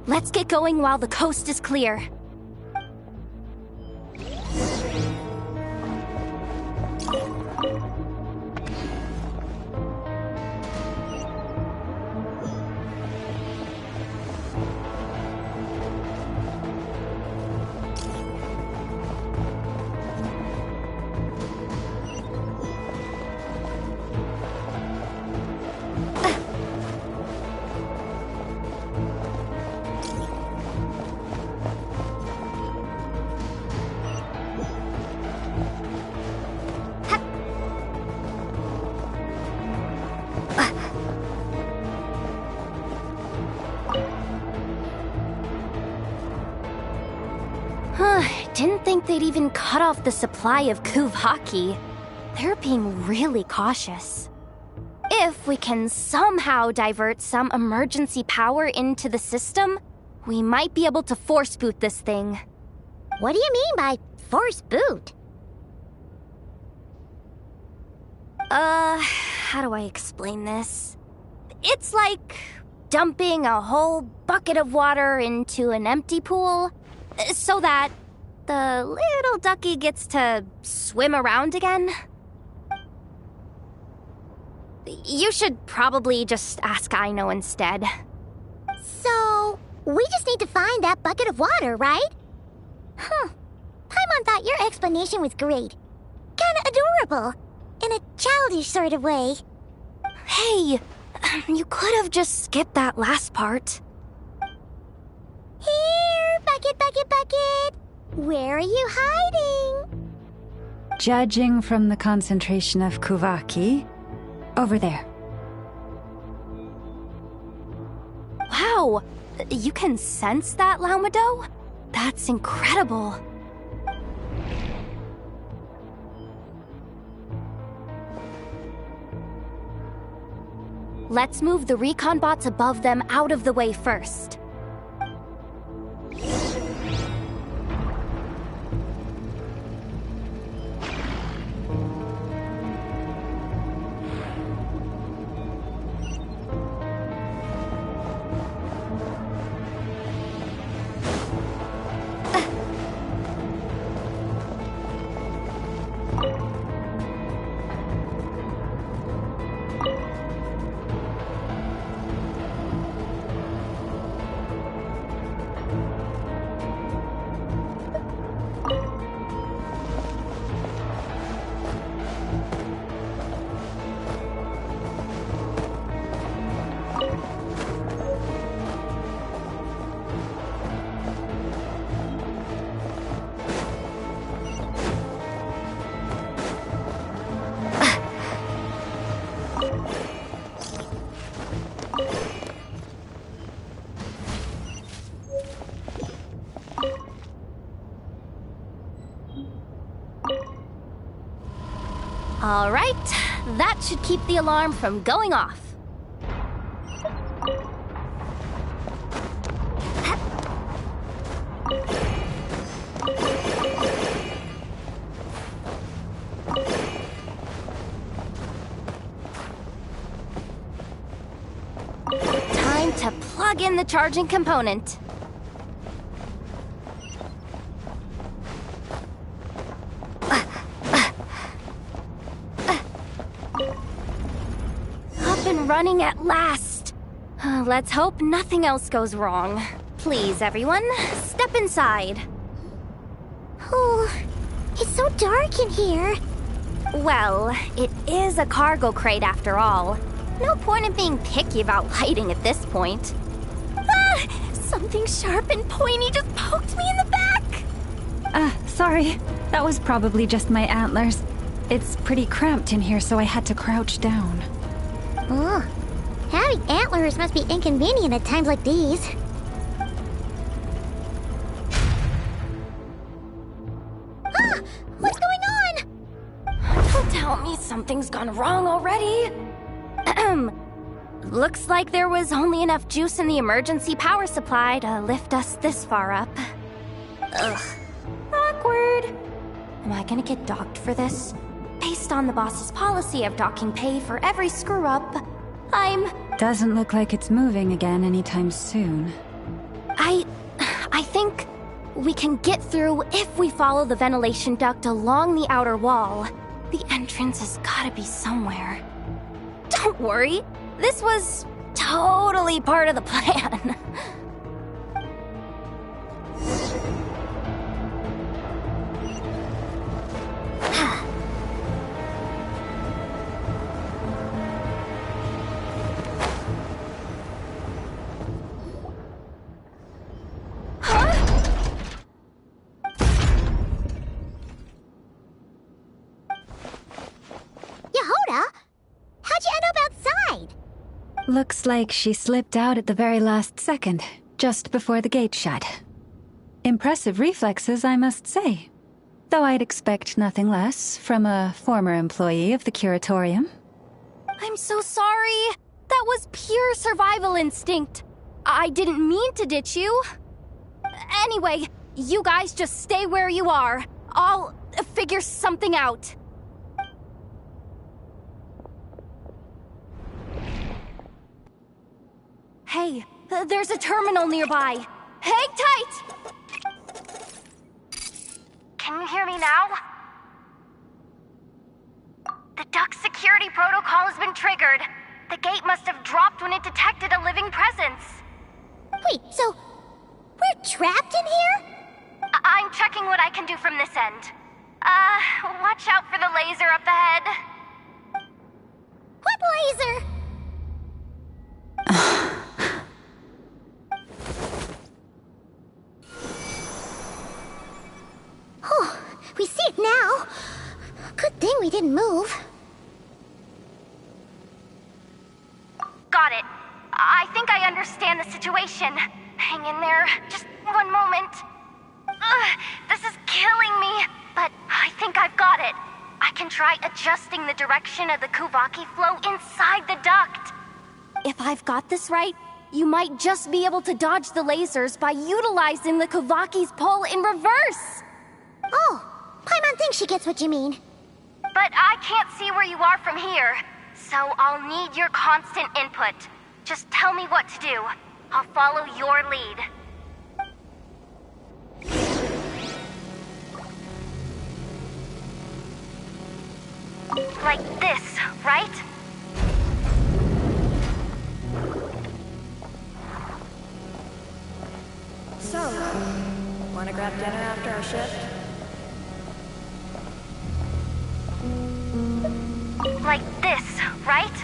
Let's get going while the coast is clear. Didn't think they'd even cut off the supply of Kuvaki. They're being really cautious. If we can somehow divert some emergency power into the system, we might be able to force boot this thing. What do you mean by force boot? How do I explain this? It's like dumping a whole bucket of water into an empty pool, so that the little ducky gets to swim around again. You should probably just ask Aino instead. So, we just need to find that bucket of water, right? Paimon thought your explanation was great. Kinda adorable. In a childish sort of way. Hey, you could have just skipped that last part. Here, bucket, bucket, bucket. Where are you hiding? Judging from the concentration of Kuvaki, over there. Wow, you can sense that, Laumado? That's incredible. Let's move the recon bots above them out of the way first. All right, that should keep the alarm from going off. Time to plug in the charging component. Up and running at last. Let's hope nothing else goes wrong. Please, everyone, step inside. Oh, it's so dark in here. Well, it is a cargo crate after all. No point in being picky about lighting at this point. Ah! Something sharp and pointy just poked me in the back! Sorry. That was probably just my antlers. It's pretty cramped in here, so I had to crouch down. Ugh. Having antlers must be inconvenient at times like these. Ah! What's going on? Don't tell me something's gone wrong already. Looks like there was only enough juice in the emergency power supply to lift us this far up. Ugh. Awkward. Am I gonna get docked for this? Based on the boss's policy of docking pay for every screw-up, Doesn't look like it's moving again anytime soon. I think we can get through if we follow the ventilation duct along the outer wall. The entrance has gotta be somewhere. Don't worry, this was totally part of the plan. Yehoda? How'd you end up outside? Looks like she slipped out at the very last second, just before the gate shut. Impressive reflexes, I must say. Though I'd expect nothing less from a former employee of the Curatorium. I'm so sorry. That was pure survival instinct. I didn't mean to ditch you. Anyway, you guys just stay where you are. I'll figure something out. Hey, there's a terminal nearby. Hang tight! Can you hear me now? The duct security protocol has been triggered. The gate must have dropped when it detected a living presence. Wait, so we're trapped in here? I'm checking what I can do from this end. Watch out for the laser up ahead. What laser? Oh, we see it now. Good thing we didn't move. Got it. I think I understand the situation. Hang in there. Just one moment. This is killing me, but I think I've got it. I can try adjusting the direction of the Kuvaki flow inside the duct. If I've got this right, you might just be able to dodge the lasers by utilizing the Kuvaki's pull in reverse. Oh, Paimon thinks she gets what you mean. But I can't see where you are from here, so I'll need your constant input. Just tell me what to do. I'll follow your lead. Like this, right? So, wanna grab dinner after our shift? Like this, right?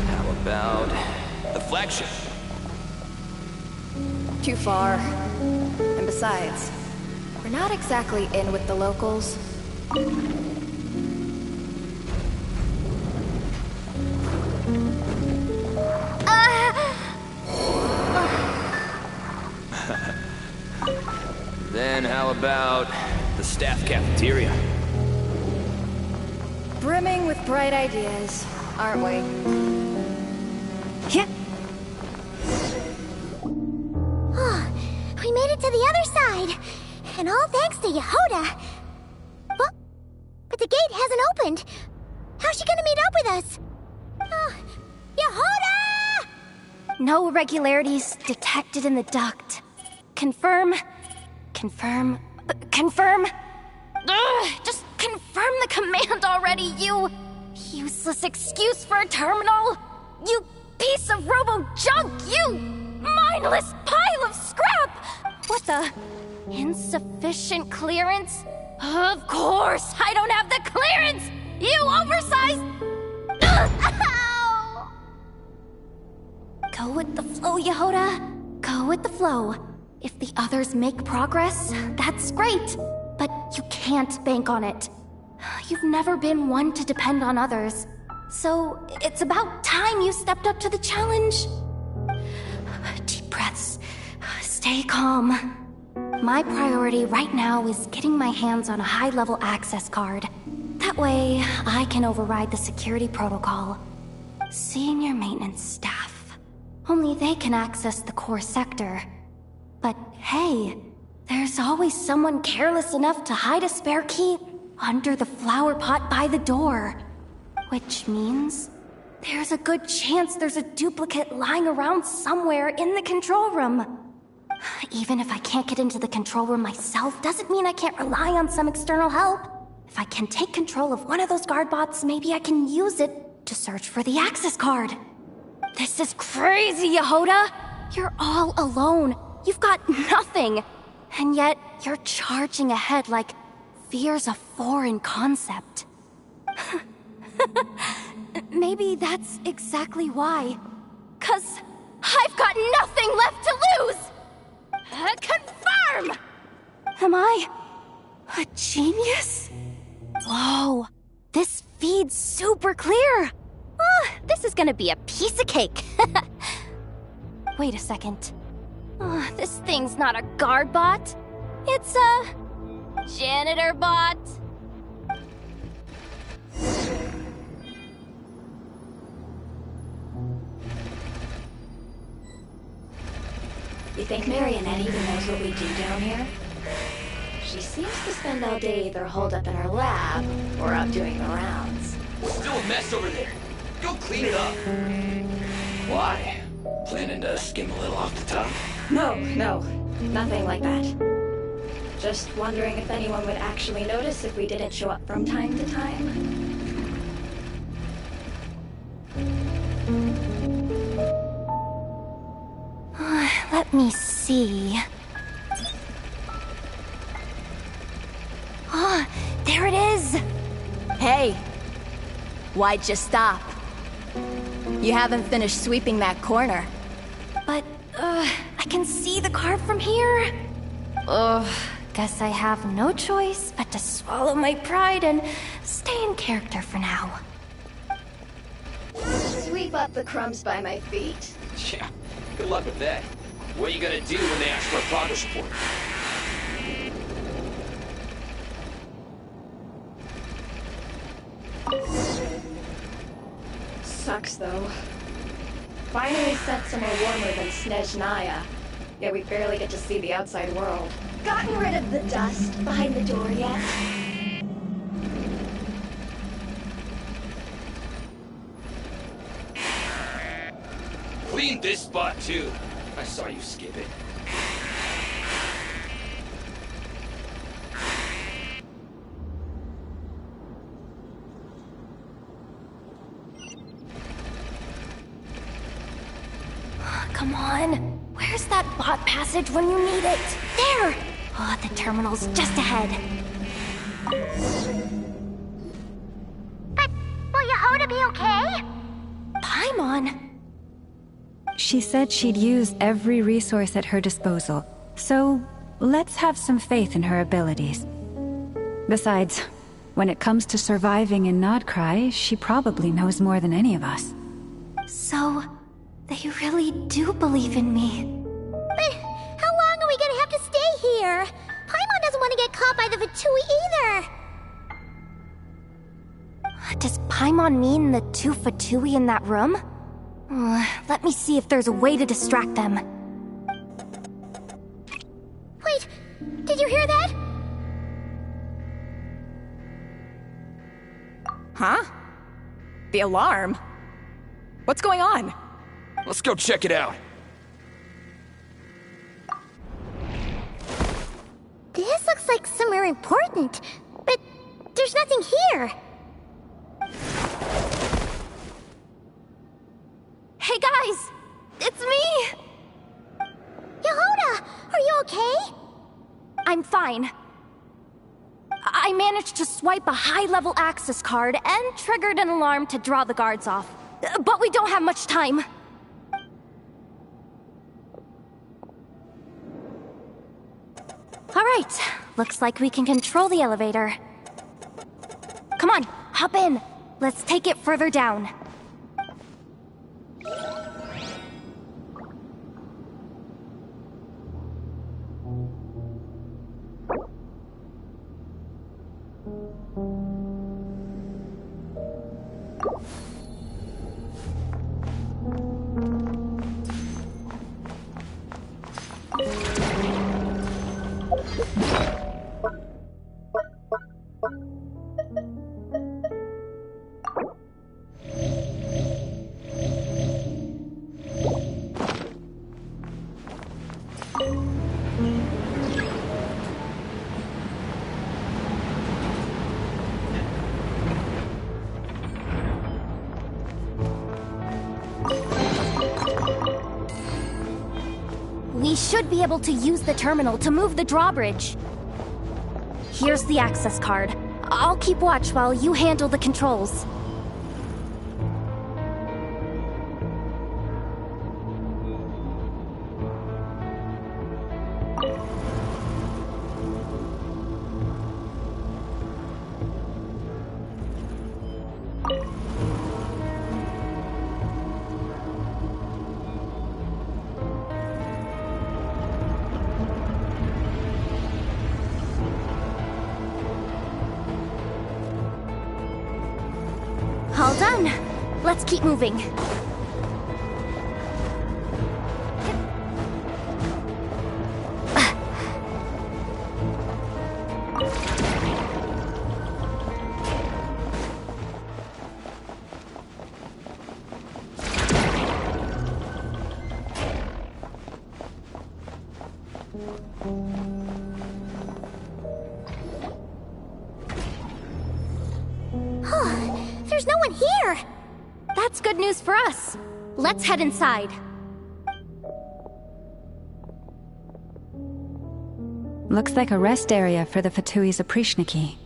How about the flagship? Too far. And besides, we're not exactly in with the locals. Then how about the staff cafeteria? brimming with bright ideas, aren't we? Yeah. Oh, we made it to the other side! And all thanks to Yehoda! But the gate hasn't opened! How's she gonna meet up with us? Yehoda! No irregularities detected in the duct. Confirm. Confirm. Confirm. Ugh, just confirm the command already, you useless excuse for a terminal. You piece of robo-junk, you mindless pile of scrap! What the? Insufficient clearance? Of course, I don't have the clearance! You oversized... Ow! Go with the flow, Yehoda. Go with the flow. If the others make progress, that's great. But you can't bank on it. You've never been one to depend on others. So it's about time you stepped up to the challenge. Deep breaths. Stay calm. My priority right now is getting my hands on a high-level access card. That way, I can override the security protocol. Senior maintenance staff. Only they can access the core sector. But hey, there's always someone careless enough to hide a spare key under the flower pot by the door. Which means there's a good chance there's a duplicate lying around somewhere in the control room. Even if I can't get into the control room myself, doesn't mean I can't rely on some external help. If I can take control of one of those guard bots, maybe I can use it to search for the access card. This is crazy, Yehoda! You're all alone. You've got nothing. And yet, you're charging ahead like fear's a foreign concept. Maybe that's exactly why. 'Cause I've got nothing left to lose! Confirm! Am I a genius? Whoa, this feed's super clear. Oh, this is gonna be a piece of cake. Wait a second. Oh, this thing's not a guard bot. It's a janitor bot. You think Marionette even knows what we do down here? She seems to spend all day either holed up in her lab or out doing the rounds. Still a mess over there. Go clean it up. Why? Planning to skim a little off the top? No, nothing like that. Just wondering if anyone would actually notice if we didn't show up from time to time. Let me see. Ah, there it is! Hey! Why'd you stop? You haven't finished sweeping that corner. But, I can see the card from here. Guess I have no choice but to swallow my pride and stay in character for now. Sweep up the crumbs by my feet. Yeah, good luck with that. What are you gonna do when they ask for a progress report? Sucks, though. Finally set somewhere warmer than Snezhnaya. Yet we barely get to see the outside world. Gotten rid of the dust behind the door yet? Clean this spot, too. I saw you skip it. Come on. Where's that bot passage when you need it? There! Oh, the terminal's just ahead. But will Yehoda be okay? Paimon? She said she'd use every resource at her disposal, so let's have some faith in her abilities. Besides, when it comes to surviving in Nodcry, she probably knows more than any of us. So, they really do believe in me. But how long are we gonna have to stay here? Paimon doesn't want to get caught by the Fatui either. Does Paimon mean the two Fatui in that room? Let me see if there's a way to distract them. Wait, did you hear that? Huh? The alarm? What's going on? Let's go check it out. This looks like somewhere important, but there's nothing here. Hey guys! It's me! Yehuda, are you okay? I'm fine. I managed to swipe a high-level access card and triggered an alarm to draw the guards off. But we don't have much time. Alright, looks like we can control the elevator. Come on, hop in. Let's take it further down. We should be able to use the terminal to move the drawbridge. Here's the access card. I'll keep watch while you handle the controls. All done. Let's keep moving. There's no one here! That's good news for us. Let's head inside. Looks like a rest area for the Fatui's Oprishniki.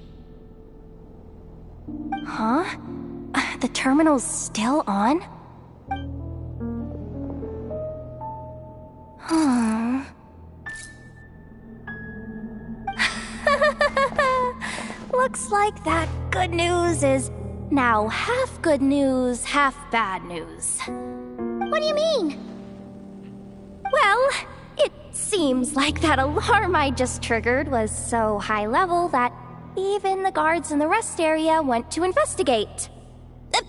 Huh? The terminal's still on? Huh. Looks like that good news is now half good news, half bad news. What do you mean? Well, it seems like that alarm I just triggered was so high level that even the guards in the rest area went to investigate.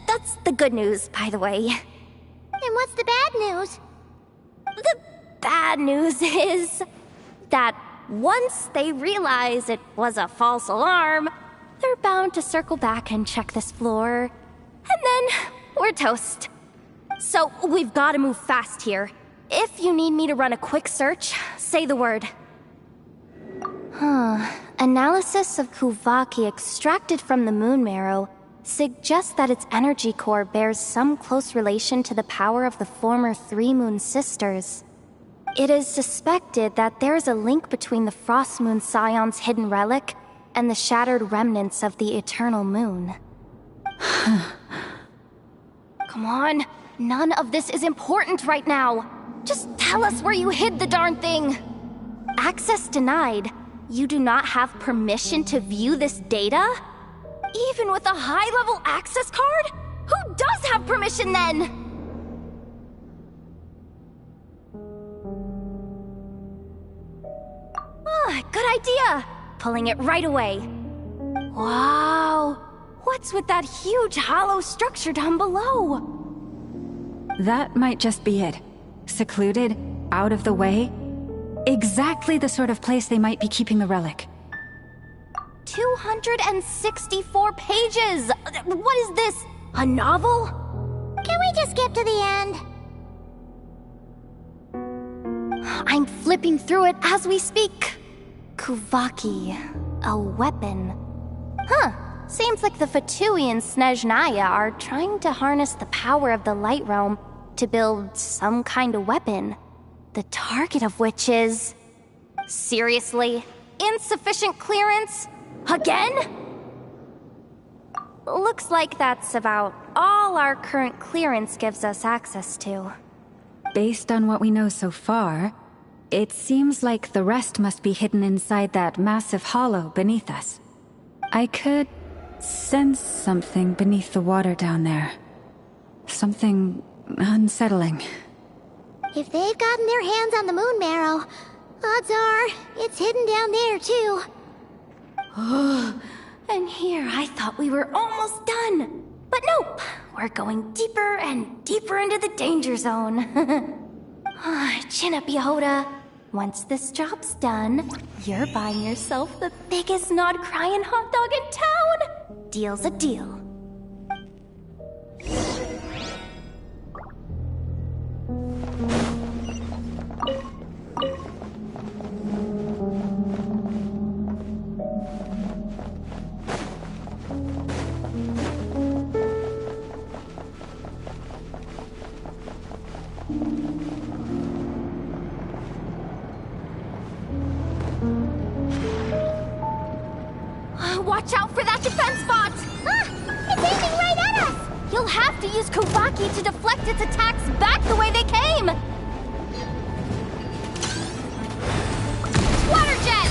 That's the good news, by the way. And what's the bad news? The bad news is that once they realize it was a false alarm, they're bound to circle back and check this floor. And then we're toast. So we've got to move fast here. If you need me to run a quick search, say the word. Analysis of Kuvaki extracted from the moon marrow suggests that its energy core bears some close relation to the power of the former Three Moon Sisters. It is suspected that there is a link between the Frost Moon Scion's hidden relic and the shattered remnants of the Eternal Moon. Come on, none of this is important right now. Just tell us where you hid the darn thing. Access denied. You do not have permission to view this data? Even with a high-level access card? Who does have permission then? Good idea. Pulling it right away. Wow. What's with that huge hollow structure down below? That might just be it. Secluded, out of the way. Exactly the sort of place they might be keeping the relic. 264 pages! What is this? A novel? Can we just skip to the end? I'm flipping through it as we speak. Kuvaki, a weapon. Huh, seems like the Fatui and Snezhnaya are trying to harness the power of the Light Realm to build some kind of weapon. The target of which is... Seriously? Insufficient clearance? Again? Looks like that's about all our current clearance gives us access to. Based on what we know so far, it seems like the rest must be hidden inside that massive hollow beneath us. I could sense something beneath the water down there. Something unsettling. If they've gotten their hands on the moon marrow, odds are it's hidden down there too. And here I thought we were almost done. But nope, we're going deeper and deeper into the danger zone. Chin up, Yehoda. Once this job's done, you're buying yourself the biggest nod-crying hot dog in town. Deal's a deal. Watch out for that defense bot! Ah! It's aiming right at us! You'll have to use Kuvaki to deflect its attacks back the way they came! Water jet!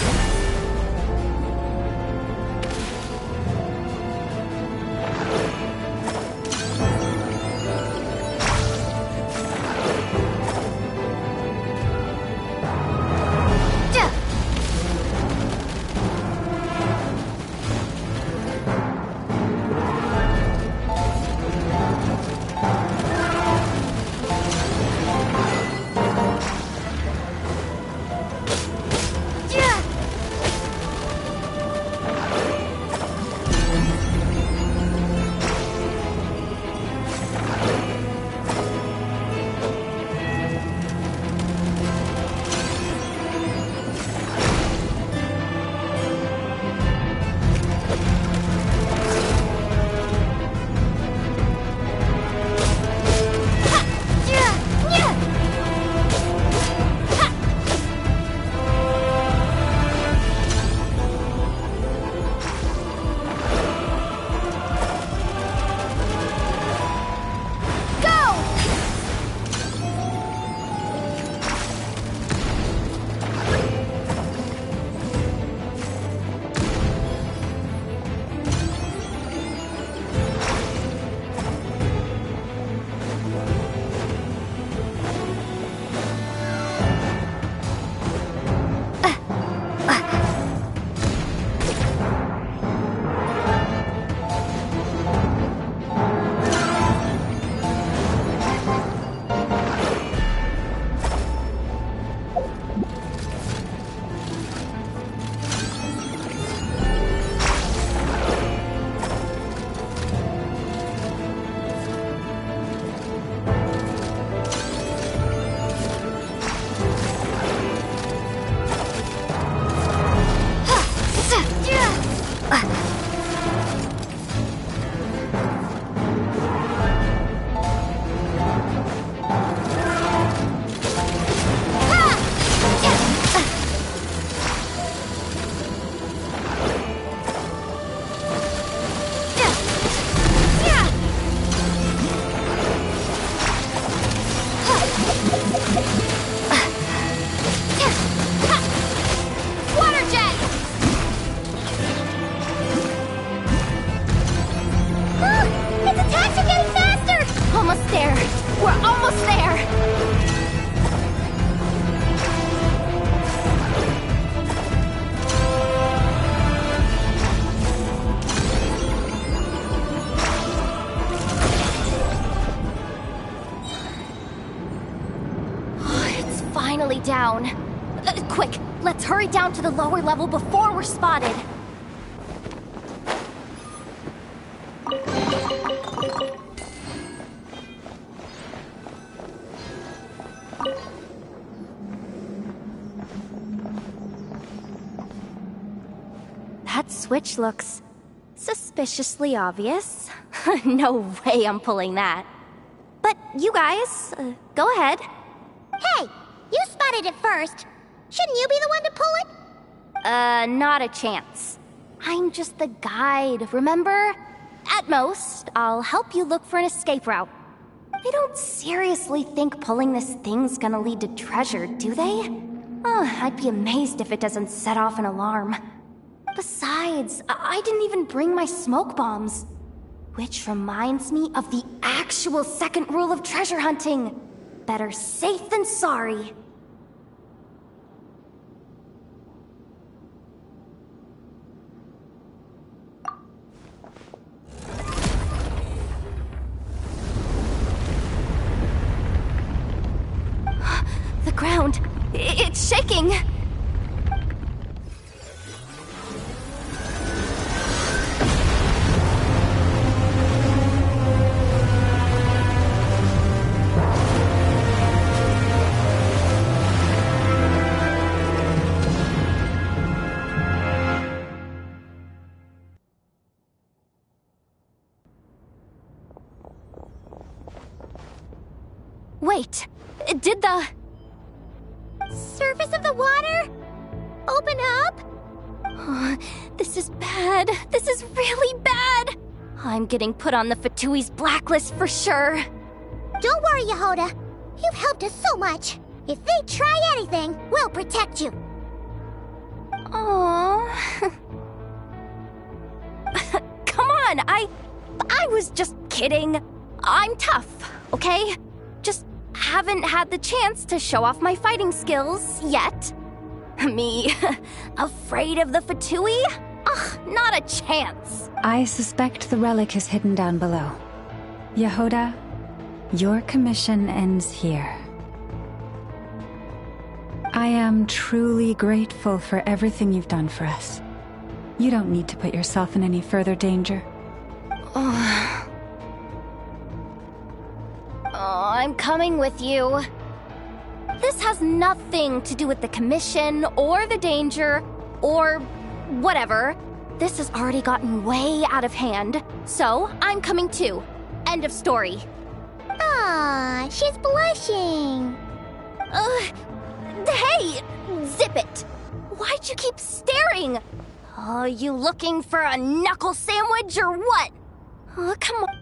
finally down. Quick, let's hurry down to the lower level before we're spotted. That switch looks suspiciously obvious. No way I'm pulling that. But you guys, go ahead. Hey, you spotted it first. Shouldn't you be the one to pull it? Not a chance. I'm just the guide, remember? At most, I'll help you look for an escape route. They don't seriously think pulling this thing's gonna lead to treasure, do they? I'd be amazed if it doesn't set off an alarm. Besides, I didn't even bring my smoke bombs. Which reminds me of the actual second rule of treasure hunting. Better safe than sorry. The ground, it's shaking. Wait, did the surface of the water open up? This is bad. This is really bad. I'm getting put on the Fatui's blacklist for sure. Don't worry, Yehoda. You've helped us so much. If they try anything, we'll protect you. Aww. Come on, I was just kidding. I'm tough, okay? Just haven't had the chance to show off my fighting skills yet. Me, afraid of the Fatui? Ugh, not a chance. I suspect the relic is hidden down below. Yehoda, your commission ends here. I am truly grateful for everything you've done for us. You don't need to put yourself in any further danger. I'm coming with you. This has nothing to do with the commission or the danger or whatever. This has already gotten way out of hand, so I'm coming too. End of story. Ah, she's blushing. Hey, zip it. Why'd you keep staring? Are you looking for a knuckle sandwich or what? Come on.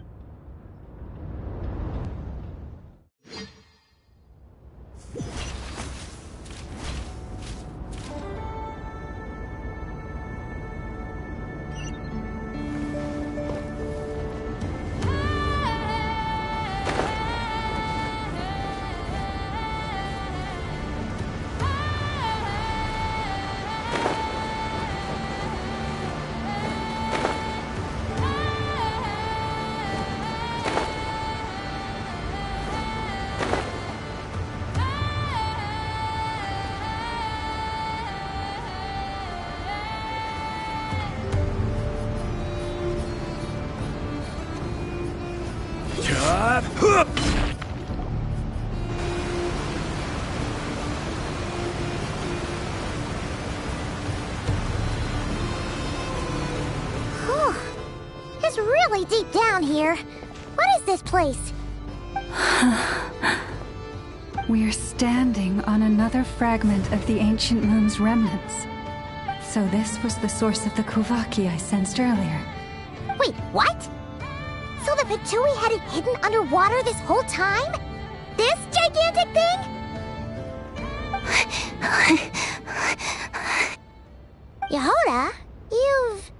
It's really deep down here. What is this place? We're standing on another fragment of the ancient moon's remnants. So this was the source of the Kuvaki I sensed earlier. Wait, what? So the Fatui had it hidden underwater this whole time? This gigantic thing? Yehoda, you've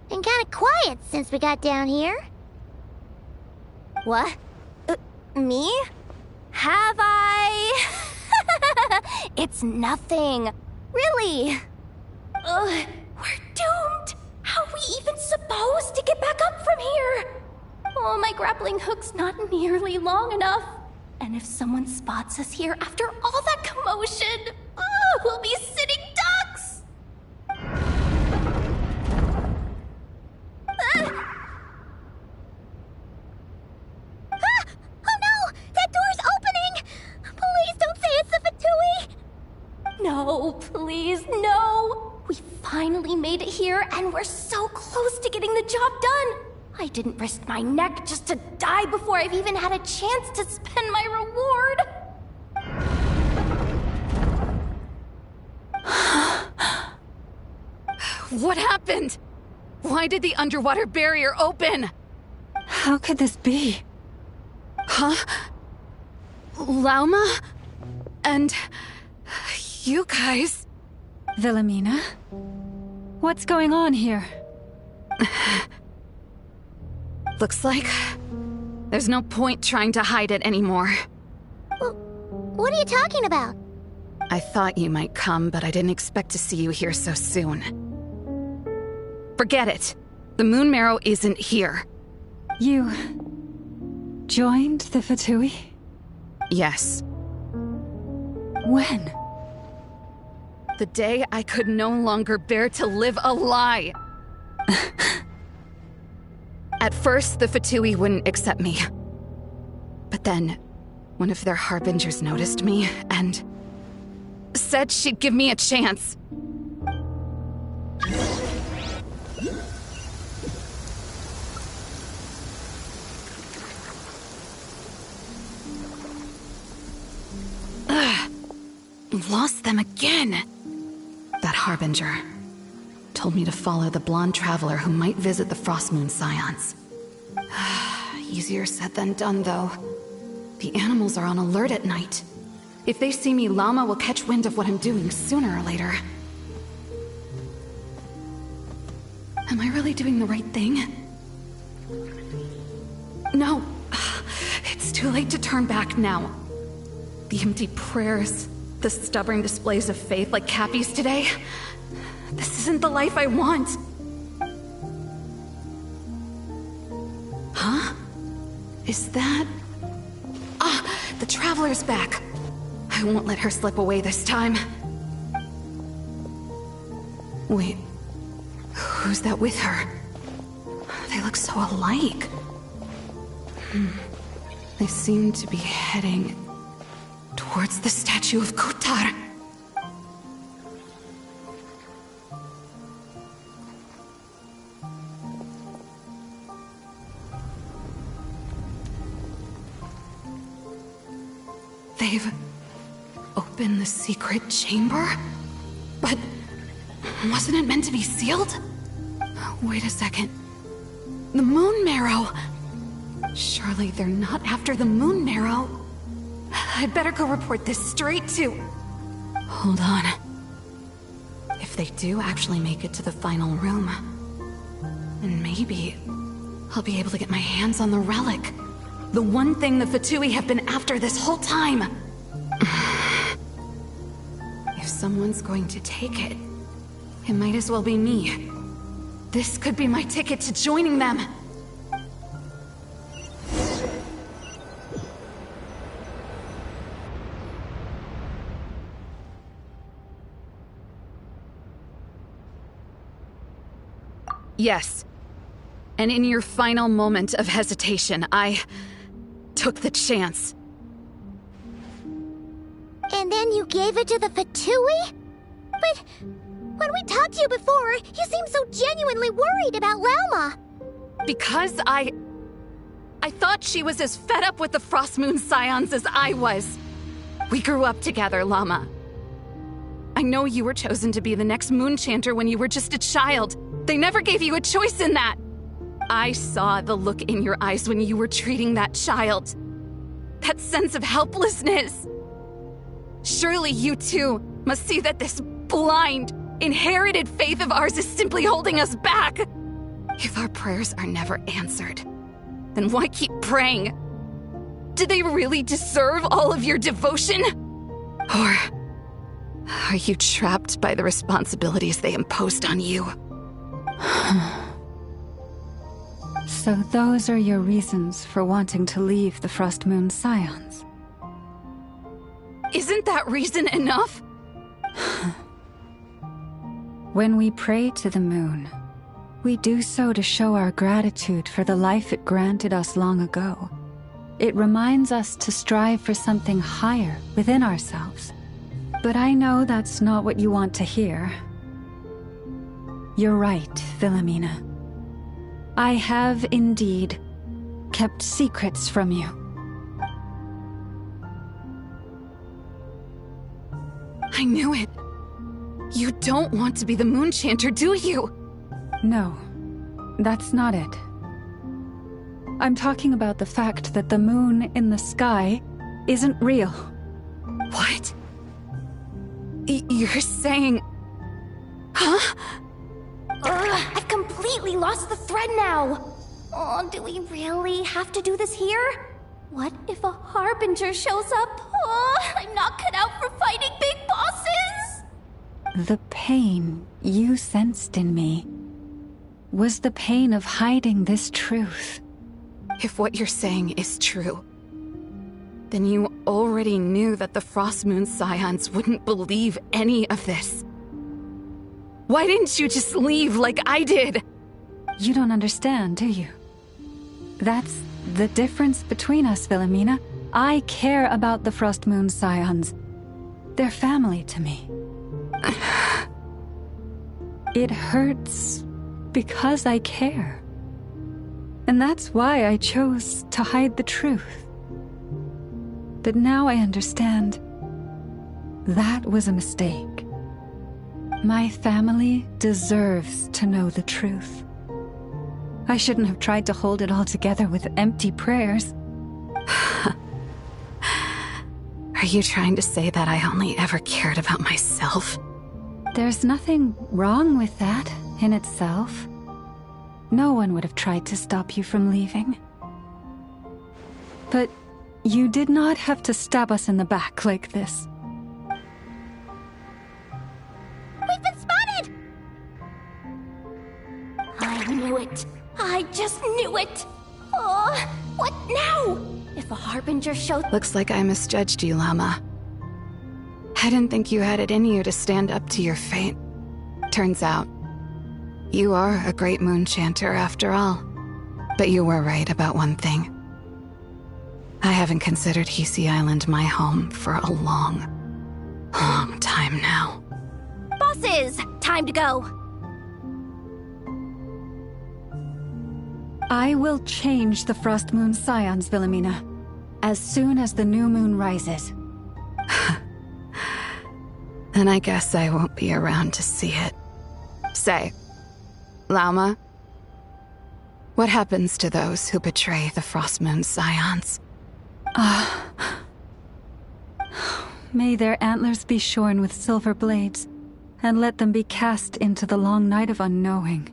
been kind of quiet since we got down here. What? Me? Have I? It's nothing. Really. We're doomed. How are we even supposed to get back up from here? Oh, my grappling hook's not nearly long enough. And if someone spots us here after all that commotion, we'll be sitting ducks! Oh no! That door's opening! Please don't say it's the Fatui! No, please, no! We finally made it here, and we're so close to getting the job done! I didn't risk my neck just to die before I've even had a chance to spend my reward! What happened? Why did the underwater barrier open? How could this be? Huh? Lauma? And... you guys... Wilhelmina? What's going on here? Looks like... there's no point trying to hide it anymore. What are you talking about? I thought you might come, but I didn't expect to see you here so soon. Forget it. The Moon Marrow isn't here. You... joined the Fatui? Yes. When? The day I could no longer bear to live a lie. At first, the Fatui wouldn't accept me. But then, one of their harbingers noticed me and said she'd give me a chance. Lost them again. That harbinger told me to follow the blonde traveler who might visit the Frostmoon Scions. Easier said than done, though. The animals are on alert at night. If they see me, Llama will catch wind of what I'm doing sooner or later. Am I really doing the right thing? No. It's too late to turn back now. The empty prayers, the stubborn displays of faith like Cappy's today. This isn't the life I want. Huh? Is that... the Traveler's back. I won't let her slip away this time. Wait, who's that with her? They look so alike. They seem to be heading towards the statue of Kutar. They've opened the secret chamber? But wasn't it meant to be sealed? Wait a second. The Moon Marrow! Surely they're not after the Moon Marrow. I'd better go report this straight to... Hold on. If they do actually make it to the final room, then maybe I'll be able to get my hands on the relic. The one thing the Fatui have been after this whole time. If someone's going to take it, it might as well be me. This could be my ticket to joining them. Yes. And in your final moment of hesitation, I took the chance. And then you gave it to the Fatui? But when we talked to you before, you seemed so genuinely worried about Lauma. Because I thought she was as fed up with the Frostmoon Scions as I was. We grew up together, Llama. I know you were chosen to be the next Moon Chanter when you were just a child. They never gave you a choice in that. I saw the look in your eyes when you were treating that child. That sense of helplessness. Surely you too must see that this blind, inherited faith of ours is simply holding us back. If our prayers are never answered, then why keep praying? Do they really deserve all of your devotion? Or are you trapped by the responsibilities they imposed on you? So those are your reasons for wanting to leave the Frostmoon Scions? Isn't that reason enough? When we pray to the moon, we do so to show our gratitude for the life it granted us long ago. It reminds us to strive for something higher within ourselves. But I know that's not what you want to hear. You're right, Philomena. I have indeed kept secrets from you. I knew it. You don't want to be the Moon Chanter, do you? No, that's not it. I'm talking about the fact that the moon in the sky isn't real. What? You're saying... Huh? I've completely lost the thread now. Oh, do we really have to do this here? What if a Harbinger shows up? Oh, I'm not cut out for fighting big bosses! The pain you sensed in me was the pain of hiding this truth. If what you're saying is true, then you already knew that the Frost Moon Scions wouldn't believe any of this. Why didn't you just leave like I did? You don't understand, do you? That's the difference between us, Philomena. I care about the Frost Moon Scions. They're family to me. It hurts because I care. And that's why I chose to hide the truth. But now I understand that was a mistake. My family deserves to know the truth. I shouldn't have tried to hold it all together with empty prayers. Are you trying to say that I only ever cared about myself? There's nothing wrong with that in itself. No one would have tried to stop you from leaving. But you did not have to stab us in the back like this. We've been spotted! I knew it. I just knew it. Oh, what now? If a Harbinger shows... Looks like I misjudged you, Llama. I didn't think you had it in you to stand up to your fate. Turns out, you are a great Moon Chanter after all. But you were right about one thing. I haven't considered Hisi Island my home for a long, long time now. Bosses! Time to go! I will change the Frost Moon Scions, Philomena, as soon as the new moon rises. Then I guess I won't be around to see it. Say, Lauma, what happens to those who betray the Frost Moon Scions? May their antlers be shorn with silver blades, and let them be cast into the long night of unknowing.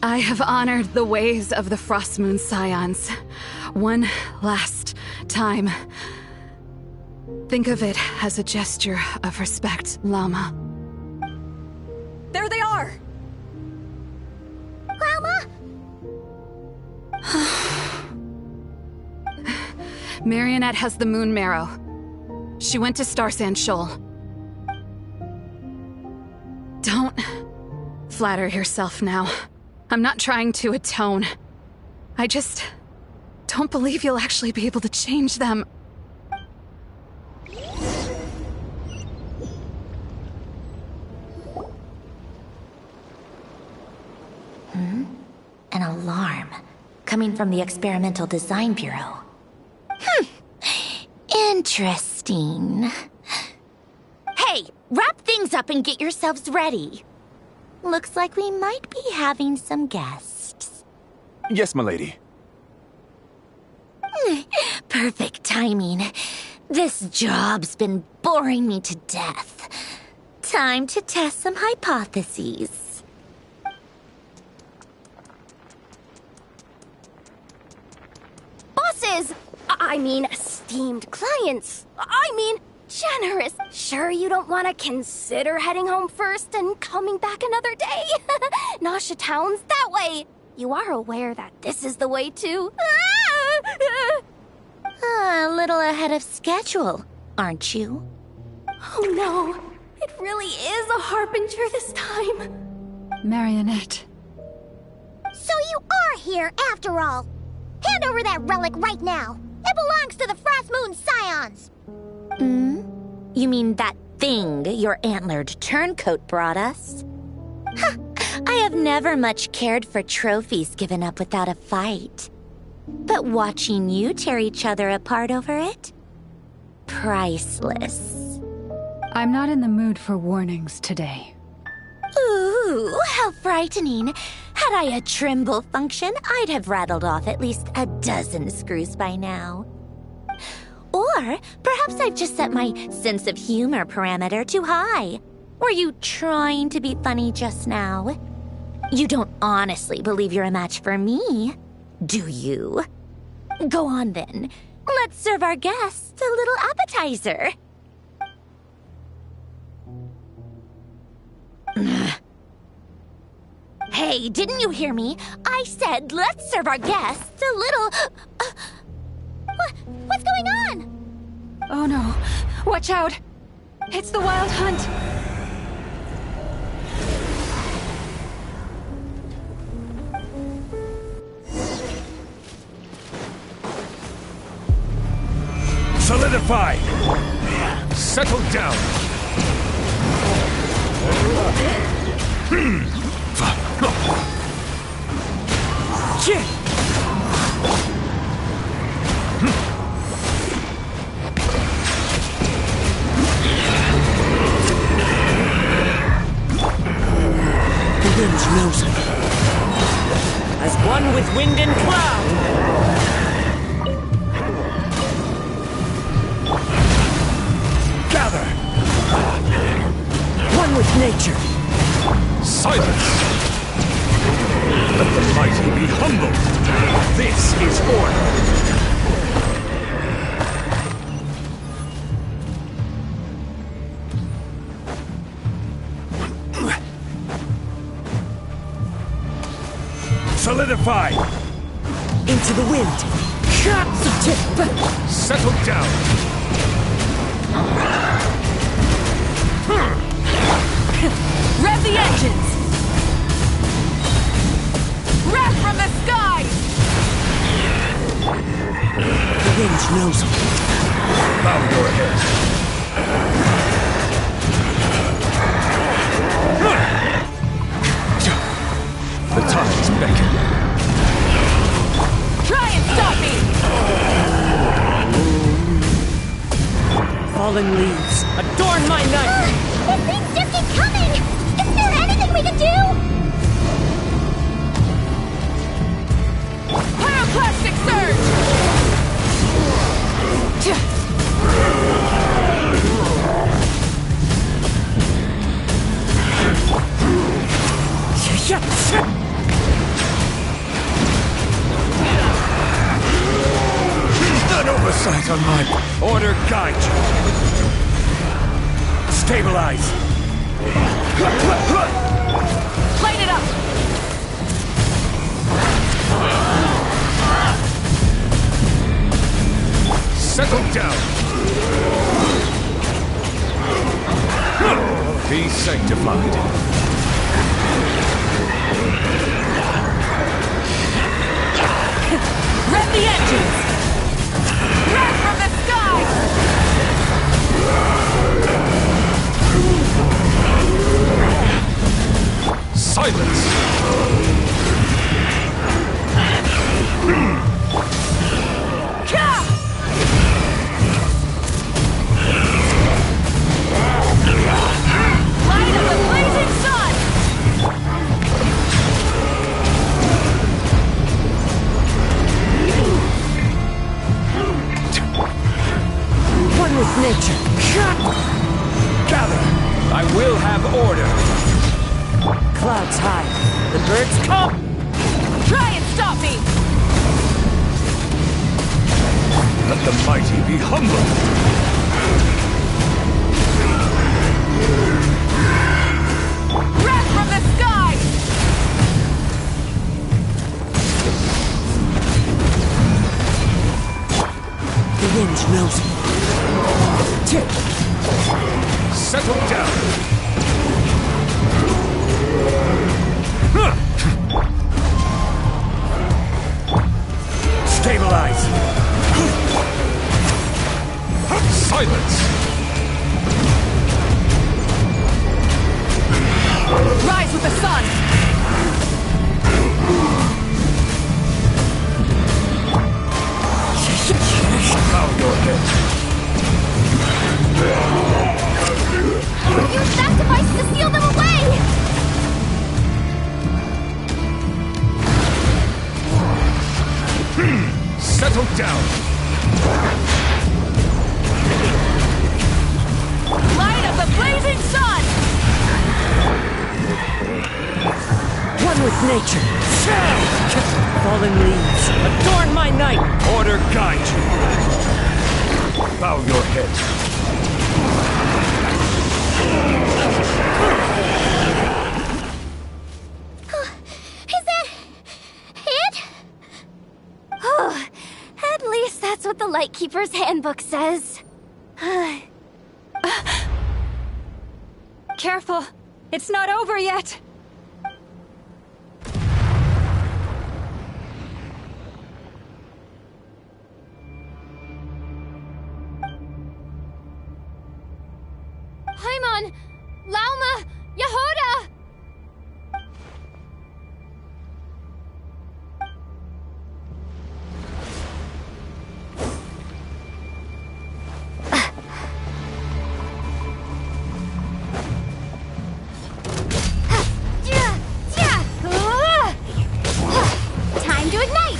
I have honored the ways of the Frost Moon Scions one last time. Think of it as a gesture of respect, Llama. There they are! Llama! Marionette has the Moon Marrow. She went to Starsand Shoal. Don't flatter yourself now. I'm not trying to atone. I just don't believe you'll actually be able to change them. An alarm coming from the Experimental Design Bureau. Interesting. Hey, wrap things up and get yourselves ready. Looks like we might be having some guests. Yes, milady. Perfect timing. This job's been boring me to death. Time to test some hypotheses. Bosses! I mean, esteemed clients. I mean, generous. Sure you don't want to consider heading home first and coming back another day? Nasha Town's that way. You are aware that this is the way too. A little ahead of schedule, aren't you? Oh no, it really is a harbinger this time. Marionette. So you are here after all. Hand over that relic right now. It belongs to the Frost Moon Scions. You mean that thing your antlered turncoat brought us? Huh. I have never much cared for trophies given up without a fight. But watching you tear each other apart over it? Priceless. I'm not in the mood for warnings today. Ooh, how frightening. Had I a Trimble function, I'd have rattled off at least a dozen screws by now. Or perhaps I've just set my sense of humor parameter too high. Were you trying to be funny just now? You don't honestly believe you're a match for me, do you? Go on then. Let's serve our guests a little appetizer. Hey, didn't you hear me? I said let's serve our guests a little... What's going on? Oh no. Watch out. It's the Wild Hunt. Solidify! Settle down! The wind knows it. As one with wind and cloud! Gather! One with nature! Silence! Let the mighty be humbled! This is order! Solidify! Into the wind! Settle down! Rev the engines! Wrath from the skies! The wind knows it. Bow your head. The tides beckon. Try and stop me! Fallen leaves, adorn my night! These things just keep coming! Is there anything we can do? Pyroclastic surge! An oversight on my order guide you. Stabilize. Light it up! Settle down. Be sanctified. Rev the engines! Wrath from the sky! Silence! Light of the blazing sun! One with nature! Gather! I will have order. Clouds high, the birds come! Try and stop me! Let the mighty be humbled. The wind knows me. Settle down! Stabilize! Silence! Rise with the sun! Bow your head. Use that device to seal them away! Settle down! Light of the blazing sun! One with nature. Fallen leaves, adorn my night. Order guide you. Bow your head. Is that it? At least that's what the Lightkeeper's handbook says. Careful! It's not over yet! Paimon! Lauma! Yehuda! Time to ignite!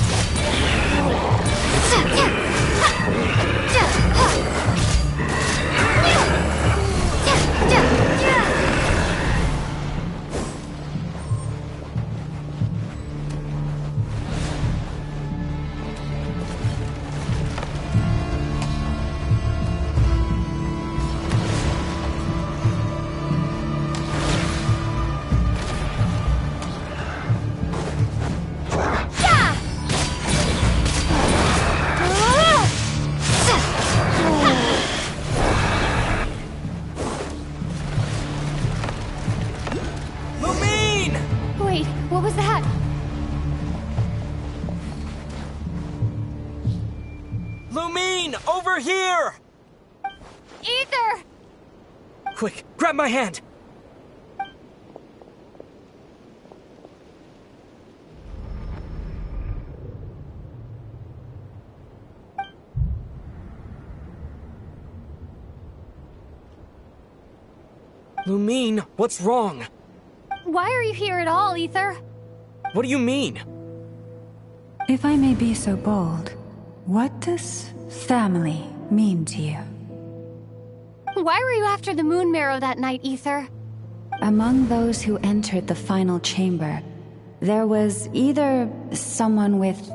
Wait, what was that? Lumine, over here! Ether! Quick, grab my hand! Lumine, what's wrong? Why are you here at all, Ether? What do you mean? If I may be so bold, what does family mean to you? Why were you after the Moon Marrow that night, Ether? Among those who entered the final chamber, there was either someone with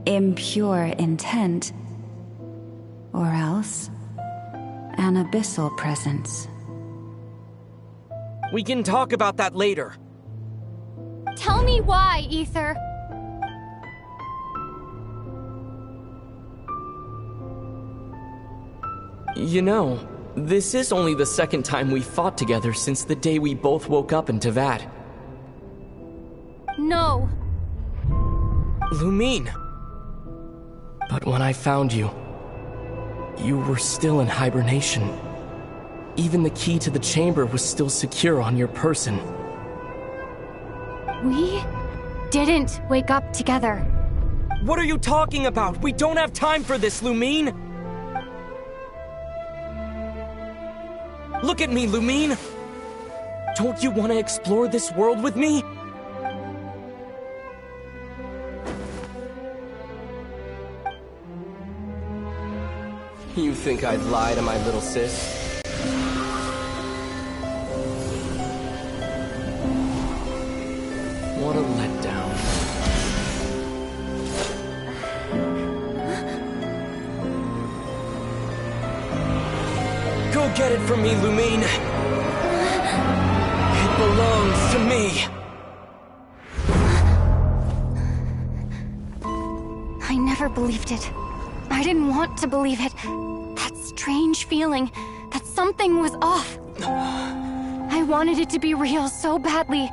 impure intent, or else an abyssal presence. We can talk about that later. Tell me why, Ether. You know, this is only the second time we fought together since the day we both woke up in Teyvat. No. Lumine. But when I found you, you were still in hibernation. Even the key to the chamber was still secure on your person. We didn't wake up together. What are you talking about? We don't have time for this, Lumine! Look at me, Lumine! Don't you want to explore this world with me? You think I'd lie to my little sis? What a letdown. Go get it from me, Lumine. It belongs to me. I never believed it. I didn't want to believe it. That strange feeling that something was off. I wanted it to be real so badly,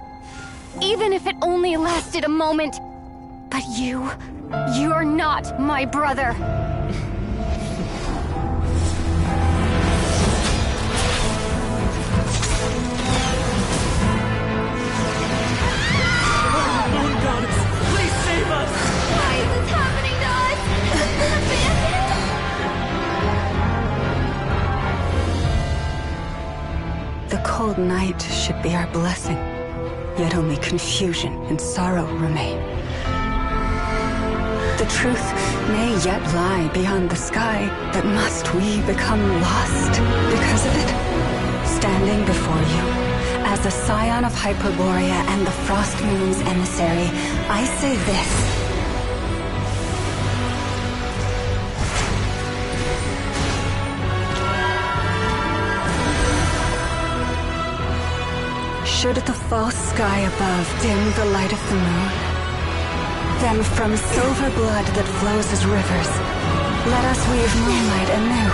even if it only lasted a moment. But you're not my brother. Moon goddess, please save us! Why is this happening to us? The cold night should be our blessing, yet only confusion and sorrow remain. The truth may yet lie beyond the sky, but must we become lost because of it? Standing before you, as a scion of Hyperborea and the Frost Moon's emissary, I say this. Should the false sky above dim the light of the moon, then from silver blood that flows as rivers, let us weave moonlight anew.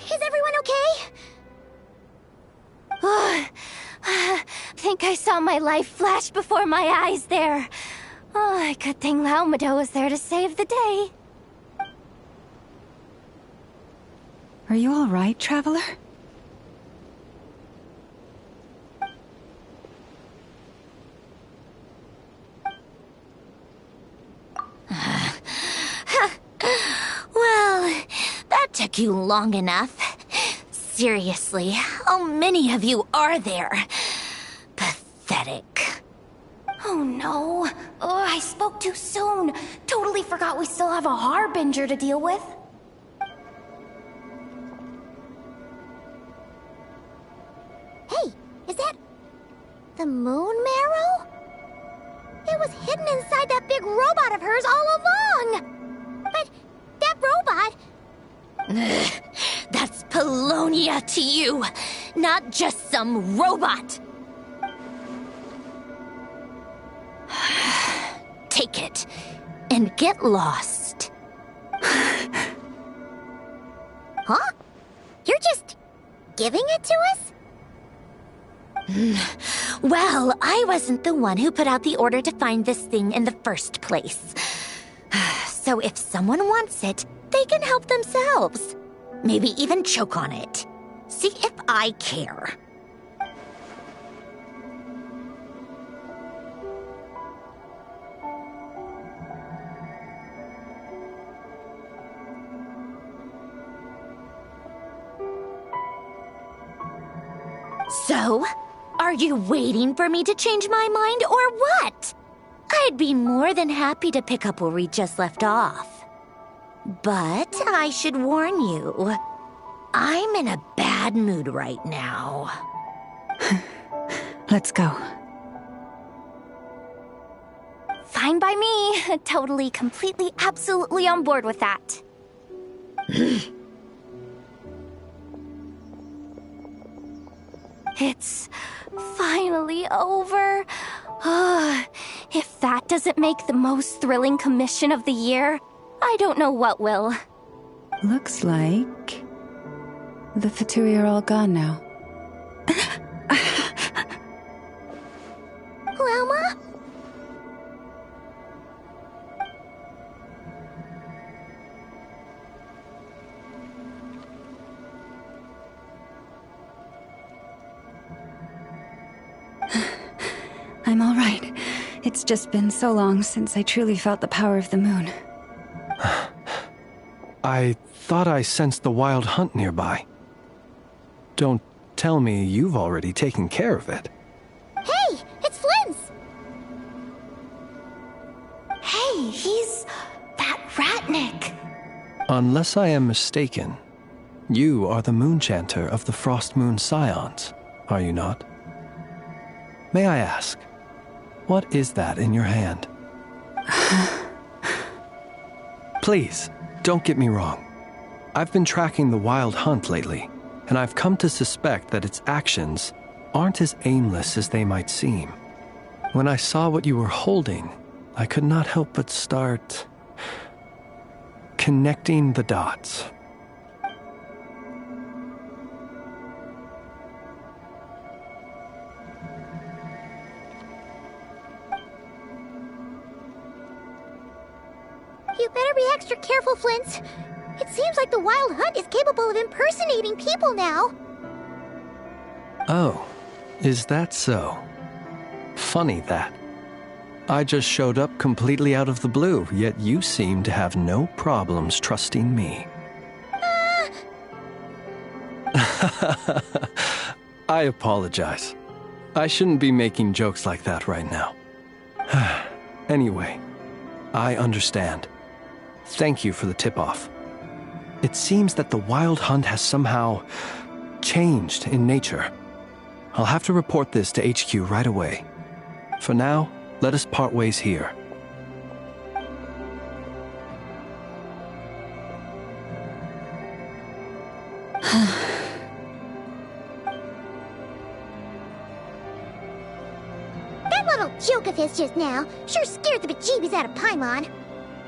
Is everyone okay? Think I saw my life flash before my eyes there. Oh, good thing Laumado was there to save the day. Are you all right, traveler? Well, that took you long enough. Seriously, how many of you are there? Pathetic. Oh no. Oh, I spoke too soon. Totally forgot we still have a harbinger to deal with. Hey, is that the moon marrow? It was hidden inside that big robot of hers all along. But that robot... That's Polonia to you, not just some robot. Take it and get lost. Huh? You're just giving it to us? Well, I wasn't the one who put out the order to find this thing in the first place. So if someone wants it, they can help themselves. Maybe even choke on it. See if I care. So, are you waiting for me to change my mind or what? I'd be more than happy to pick up where we just left off. But I should warn you, I'm in a bad mood right now. Let's go. Fine by me. Totally, completely, absolutely on board with that. It's finally over. If that doesn't make the most thrilling commission of the year, I don't know what will. Looks like the Fatui are all gone now. Lauma? I'm all right. It's just been so long since I truly felt the power of the moon. I thought I sensed the wild hunt nearby. Don't tell me you've already taken care of it. Hey, it's Flynn's! Hey, he's that Ratnik. Unless I am mistaken, you are the Moonchanter of the Frost Moon Scions, are you not? May I ask, what is that in your hand? Please, don't get me wrong. I've been tracking the Wild Hunt lately, and I've come to suspect that its actions aren't as aimless as they might seem. When I saw what you were holding, I could not help but start connecting the dots. You better be extra careful, Flint. It seems like the Wild Hunt is capable of impersonating people now. Oh, is that so? Funny that. I just showed up completely out of the blue, yet you seem to have no problems trusting me. I apologize. I shouldn't be making jokes like that right now. Anyway, I understand. Thank you for the tip-off. It seems that the Wild Hunt has somehow changed in nature. I'll have to report this to HQ right away. For now, let us part ways here. That little joke of his just now sure scared the bejeebies out of Paimon.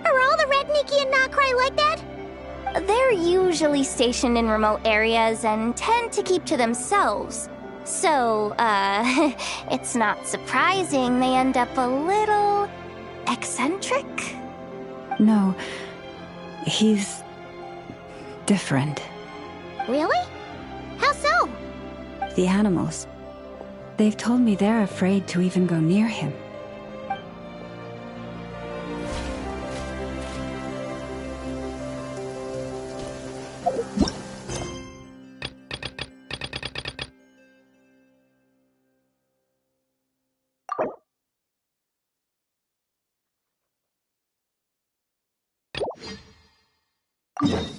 Are all the Red Nikki and Nocrai like that? They're usually stationed in remote areas and tend to keep to themselves. So, it's not surprising they end up a little eccentric? No, he's different. Really? How so? The animals. They've told me they're afraid to even go near him. Yeah.